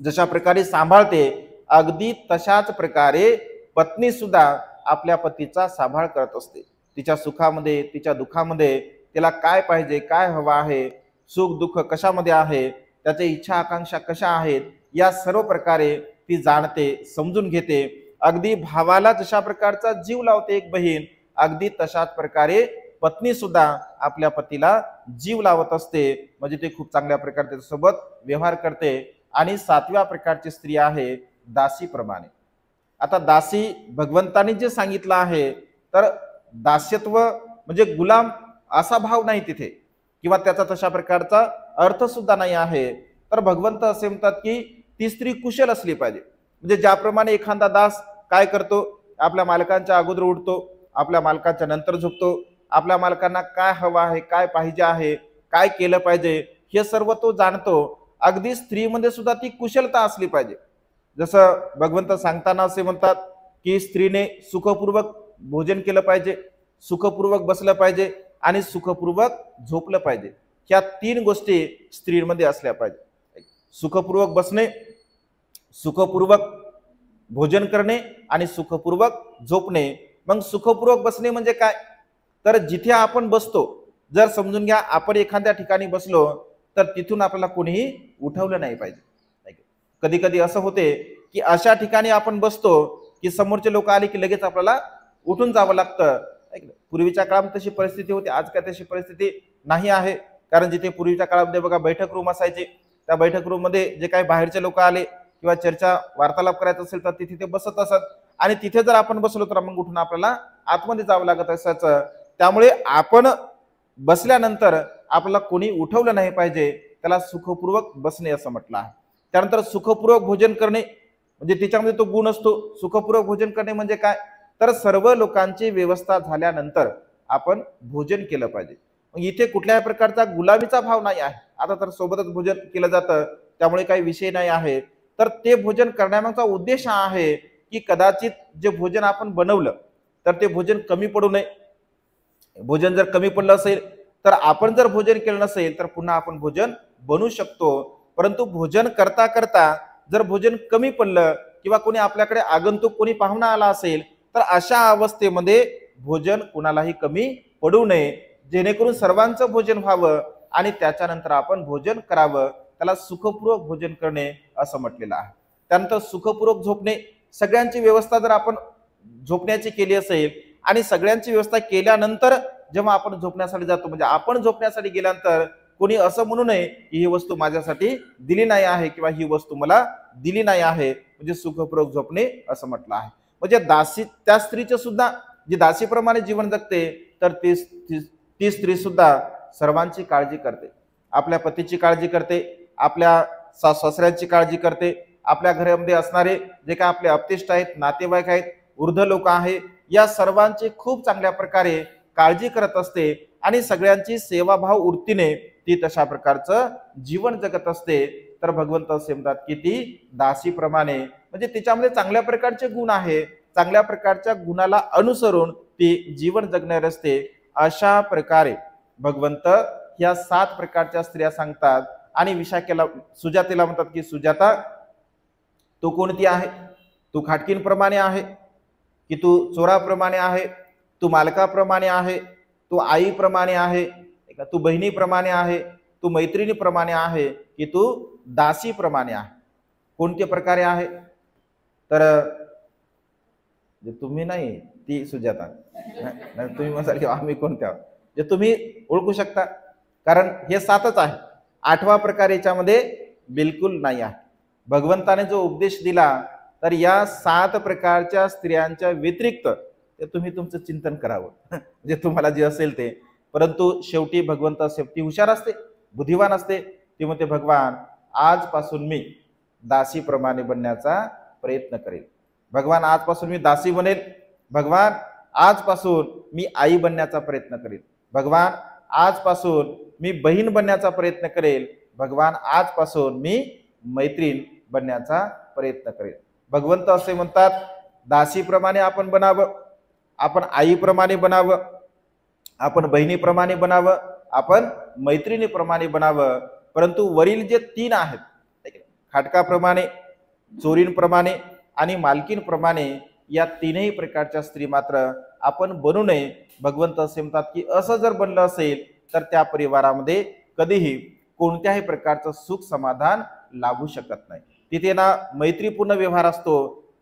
जशा प्रकारे सांभाळते, अगदी तशाच प्रकारे पत्नी सुद्धा आपल्या पतीचा सांभाळ करत असते. तिच्या सुखामध्ये, तिच्या दुःखामध्ये तिला काय पाहिजे, काय हवं आहे, सुख दुःख कशामध्ये आहे, त्याच्या इच्छा आकांक्षा कशा आहेत, या सर्व प्रकारे ती जाणते, समजून घेते. अगदी भावाला जशा प्रकारचा जीव लावते एक बहीण, अगदी तशाच प्रकारे पत्नी सुद्धा आपल्या पतीला जीव लावत असते. म्हणजे ते खूप चांगल्या प्रकारे त्याच्यासोबत व्यवहार करते. आणि सातव्या प्रकारची स्त्री आहे दासीप्रमाणे. आता दासी भगवंताने जे सांगितलं आहे तर दास्यत्व म्हणजे गुलाम असा भाव नाही तिथे, किंवा त्याचा तशा प्रकारचा अर्थ सुद्धा नाही आहे. तर भगवंत असे म्हणतात की ती स्त्री कुशल असली पाहिजे. म्हणजे ज्याप्रमाणे एखादा दास काय करतो, आपल्या मालकांच्या अगोदर उठतो, आपल्या मालकांच्या नंतर झोपतो, आपल्या मालकांना काय हवं आहे, काय पाहिजे आहे, काय केलं पाहिजे, हे सर्व तो जाणतो. अगदी स्त्रीमध्ये सुद्धा ती कुशलता असली पाहिजे. जसं भगवंत सांगताना असे म्हणतात की स्त्रीने सुखपूर्वक भोजन केलं पाहिजे, सुखपूर्वक बसलं पाहिजे आणि सुखपूर्वक झोपलं पाहिजे. ह्या तीन गोष्टी स्त्रीमध्ये असल्या पाहिजे. सुखपूर्वक बसणे, सुखपूर्वक भोजन करणे आणि सुखपूर्वक झोपणे. मग सुखपूर्वक बसणे म्हणजे काय, तर जिथे आपण बसतो, जर समजून घ्या आपण एखाद्या ठिकाणी बसलो तर तिथून आपल्याला कोणीही उठवलं नाही पाहिजे. कधी कधी असं होते की अशा ठिकाणी आपण बसतो की समोरचे लोक आले की लगेच आपल्याला उठून जावं लागतं. पूर्वीच्या काळात तशी परिस्थिती होती, आज काय तशी परिस्थिती नाही आहे. कारण जिथे पूर्वीच्या काळामध्ये बघा बैठक रूम असायची, त्या बैठक रूम मध्ये जे काही बाहेरचे लोक आले किंवा चर्चा वार्तालाप करायचा असेल तर तिथे ते बसत असत. आणि तिथे जर आपण बसलो तर मग उठून आपल्याला आतमध्ये जावं लागत असायचं. त्यामुळे आपण बसल्यानंतर आपल्याला कोणी उठवलं नाही पाहिजे, त्याला सुखपूर्वक बसणे असं म्हटलं आहे. त्यानंतर सुखपूर्वक भोजन करणे म्हणजे त्याच्यामध्ये तो गुण असतो. सुखपूर्वक भोजन करणे म्हणजे काय, तर सर्व लोकांची व्यवस्था झाल्यानंतर आपण भोजन केलं पाहिजे. मग इथे कुठल्याही प्रकारचा गुलामीचा भाव नाही आहे. आता तर सोबतच भोजन केलं जातं त्यामुळे काही विषय नाही आहे. तर ते भोजन करण्यामागचा उद्देश हा आहे की कदाचित जे भोजन आपण बनवलं तर ते भोजन कमी पडू नये. भोजन जर कमी पडलं असेल तर आपण जर भोजन केलं नसेल तर पुन्हा आपण भोजन बनवू शकतो. परंतु भोजन करता करता जर भोजन कमी पडलं किंवा कोणी आपल्याकडे आगंतुक कोणी पाहुणा आला असेल तर अशा अवस्थेमध्ये भोजन कुणालाही कमी पडू नये, जेणेकरून सर्वांचं भोजन व्हावं आणि त्याच्यानंतर आपण भोजन करावं. त्याला सुखपूर्वक भोजन करणे असं म्हटलेलं आहे. त्यानंतर सुखपूर्वक झोपणे, सगळ्यांची व्यवस्था जर आपण झोपण्याची केली असेल आणि सगळ्यांची व्यवस्था केल्यानंतर जेव्हा आपण झोपण्यासाठी जातो म्हणजे आपण झोपण्यासाठी गेल्यानंतर कोणी असं म्हणू नये की ही वस्तू माझ्यासाठी दिली नाही आहे किंवा ही वस्तू मला दिली नाही आहे, म्हणजे सुखपूर्वक झोपणे असं म्हटलं आहे. म्हणजे दासी त्या स्त्रीचे सुद्धा जी दासीप्रमाणे जीवन जगते तर ती स्त्री सुद्धा सर्वांची काळजी करते. आपल्या पतीची काळजी करते, आपल्या सासऱ्यांची काळजी करते, आपल्या घरामध्ये असणारे जे काय आपले अपतिष्ट आहेत, नातेवाईक आहेत, वृद्ध लोक आहे, या सर्वांची खूप चांगल्या प्रकारे काळजी करत असते आणि सगळ्यांची सेवाभाव वृत्तीने ती तशा प्रकारचं जीवन जगत असते. तर भगवंत असे म्हणतात की ती दासीप्रमाणे म्हणजे तिच्यामध्ये चांगल्या प्रकारचे गुण आहे, चांगल्या प्रकारच्या गुणाला अनुसरून ती जीवन जगणार असते. अशा प्रकारे भगवंत ह्या 7 प्रकारच्या स्त्रिया सांगतात आणि विशाखेला सुजातेला म्हणतात की सुजाता तू कोणती आहे, तू खाटकींप्रमाणे आहे की तू चोराप्रमाणे आहे, तू मालकाप्रमाणे आहे, तू आईप्रमाणे आहे, तू बहिणीप्रमाणे आहे, तू मैत्रिणीप्रमाणे आहे की तू दासीप्रमाणे आहे. कोणत्या प्रकारे आहे, तर तुम्ही नाही ती सुजाता, तुम्ही म्हणाल की आम्ही कोणत्या, जे तुम्ही ओळखू शकता कारण हे 7च आहे. 8वा प्रकार याच्यामध्ये बिलकुल नाही आहे. भगवंताने जो उपदेश दिला तर या 7 प्रकारच्या स्त्रियांच्या व्यतिरिक्त ते तुम्ही तुमचं चिंतन करावं जे तुम्हाला जे असेल ते. परंतु शेवटी भगवंत शेवटी हुशार असते, बुद्धिवान असते. ती म्हणते भगवान आजपासून मी दासीप्रमाणे बनण्याचा प्रयत्न करेल. भगवान आजपासून मी दासी बनेल. भगवान आजपासून मी आई बनण्याचा प्रयत्न करेल. भगवान आजपासून मी बहीण बनण्याचा प्रयत्न करेल. भगवान आजपासून मी मैत्रीण बनण्याचा प्रयत्न करेल. भगवंत असे म्हणतात दासीप्रमाणे आपण बनावं, आपण आईप्रमाणे बनावं, आपण बहिणीप्रमाणे बनावं, आपण मैत्रिणीप्रमाणे बनावं. परंतु वरील जे 3 आहेत खाटकाप्रमाणे, चोरींप्रमाणे आणि मालकींप्रमाणे या 3ही प्रकारच्या स्त्री मात्र आपण बनू नये. भगवंत असे म्हणतात की असं जर बनलं असेल तर त्या परिवारामध्ये कधीही कोणत्याही प्रकारचं सुख समाधान लाभू शकत नाही. तिथे ना मैत्रीपूर्ण व्यवहार असतो,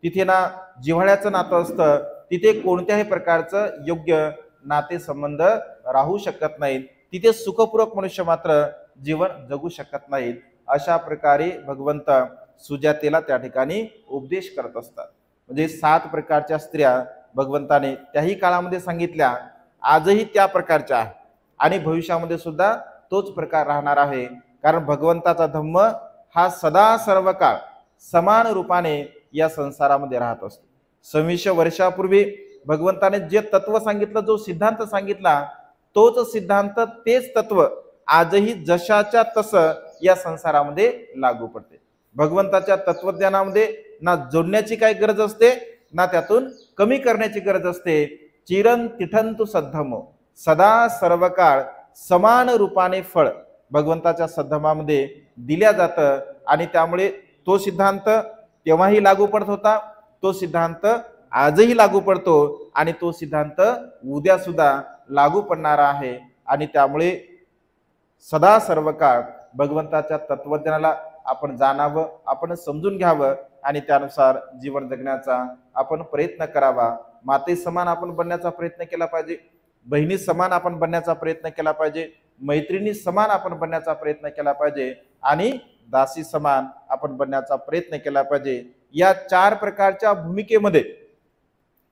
तिथे ना जिव्हाळ्याचं नातं असतं, तिथे कोणत्याही प्रकारचं योग्य नातेसंबंध राहू शकत नाहीत, तिथे सुखपूर्वक मनुष्य मात्र जीवन जगू शकत नाहीत. अशा प्रकारे भगवंत सुजातेला त्या ठिकाणी उपदेश करत असतात. म्हणजे 7 प्रकारच्या स्त्रिया भगवंताने त्याही काळामध्ये सांगितल्या, आजही त्या प्रकारच्या आहे आणि भविष्यामध्ये सुद्धा तोच प्रकार राहणार आहे. कारण भगवंताचा धम्म हा सदा सर्व काळ समान रूपाने या संसारामध्ये राहत असतो. 2600 वर्षापूर्वी भगवंताने जे तत्व सांगितलं, जो सिद्धांत सांगितला, तोच सिद्धांत तेच तत्व आजही जशाच्या तसं या संसारामध्ये लागू पडते. भगवंताच्या तत्वज्ञानामध्ये ना जोडण्याची काही गरज असते ना त्यातून कमी करण्याची गरज असते. चिरन तिठंतु सद्धम, सदा सर्व काळ समान रूपाने फळ भगवंताच्या सद्धमामध्ये दिल्या जातं आणि त्यामुळे तो सिद्धांत तेव्हाही लागू पडत होता, तो सिद्धांत आजही लागू पडतो आणि तो सिद्धांत उद्या सुद्धा लागू पडणार आहे. आणि त्यामुळे सदा सर्व काळ भगवंताच्या तत्वज्ञानाला आपण जाणावं, आपण समजून घ्यावं आणि त्यानुसार जीवन जगण्याचा आपण प्रयत्न करावा. माते समान आपण बनण्याचा प्रयत्न केला पाहिजे, बहिणी समान आपण बनण्याचा प्रयत्न केला पाहिजे, मैत्रिणी समान आपण बनण्याचा प्रयत्न केला पाहिजे आणि दासी समान आपण बनण्याचा प्रयत्न केला पाहिजे. या 4 प्रकारच्या भूमिकेमध्ये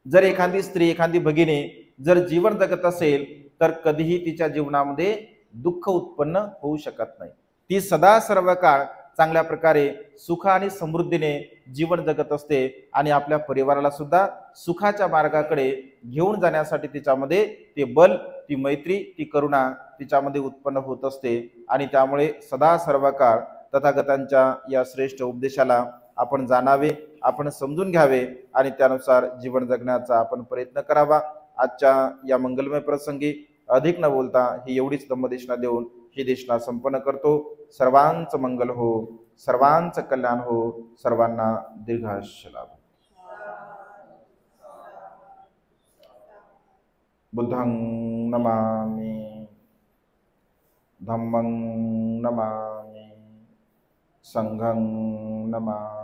जर एखादी स्त्री, एखादी भगिनी जर जीवन जगत असेल तर कधीही तिच्या जीवनामध्ये दुःख उत्पन्न होऊ शकत नाही. ती सदा सर्व काळ चांगल्या प्रकारे सुख आणि समृद्धीने जीवन जगत असते आणि आपल्या परिवाराला सुद्धा सुखाच्या मार्गाकडे घेऊन जाण्यासाठी तिच्यामध्ये ते बल, ती मैत्री, ती करुणा तिच्यामध्ये उत्पन्न होत असते. आणि त्यामुळे सदा सर्व काळ तथागतांच्या या श्रेष्ठ उपदेशाला आपण जाणावे, आपण समजून घ्यावे आणि त्यानुसार जीवन जगण्याचा आपण प्रयत्न करावा. आजच्या या मंगलमय प्रसंगी अधिक न बोलता ही एवढीच दंबदेशना देऊन ही देशना संपन्न करतो. सर्वांचं मंगल हो, सर्वांचं कल्याण हो, सर्वांना दीर्घायुष्य लाभो. बुद्धं नमामि, धम्मं नमामि, संघं नमामि.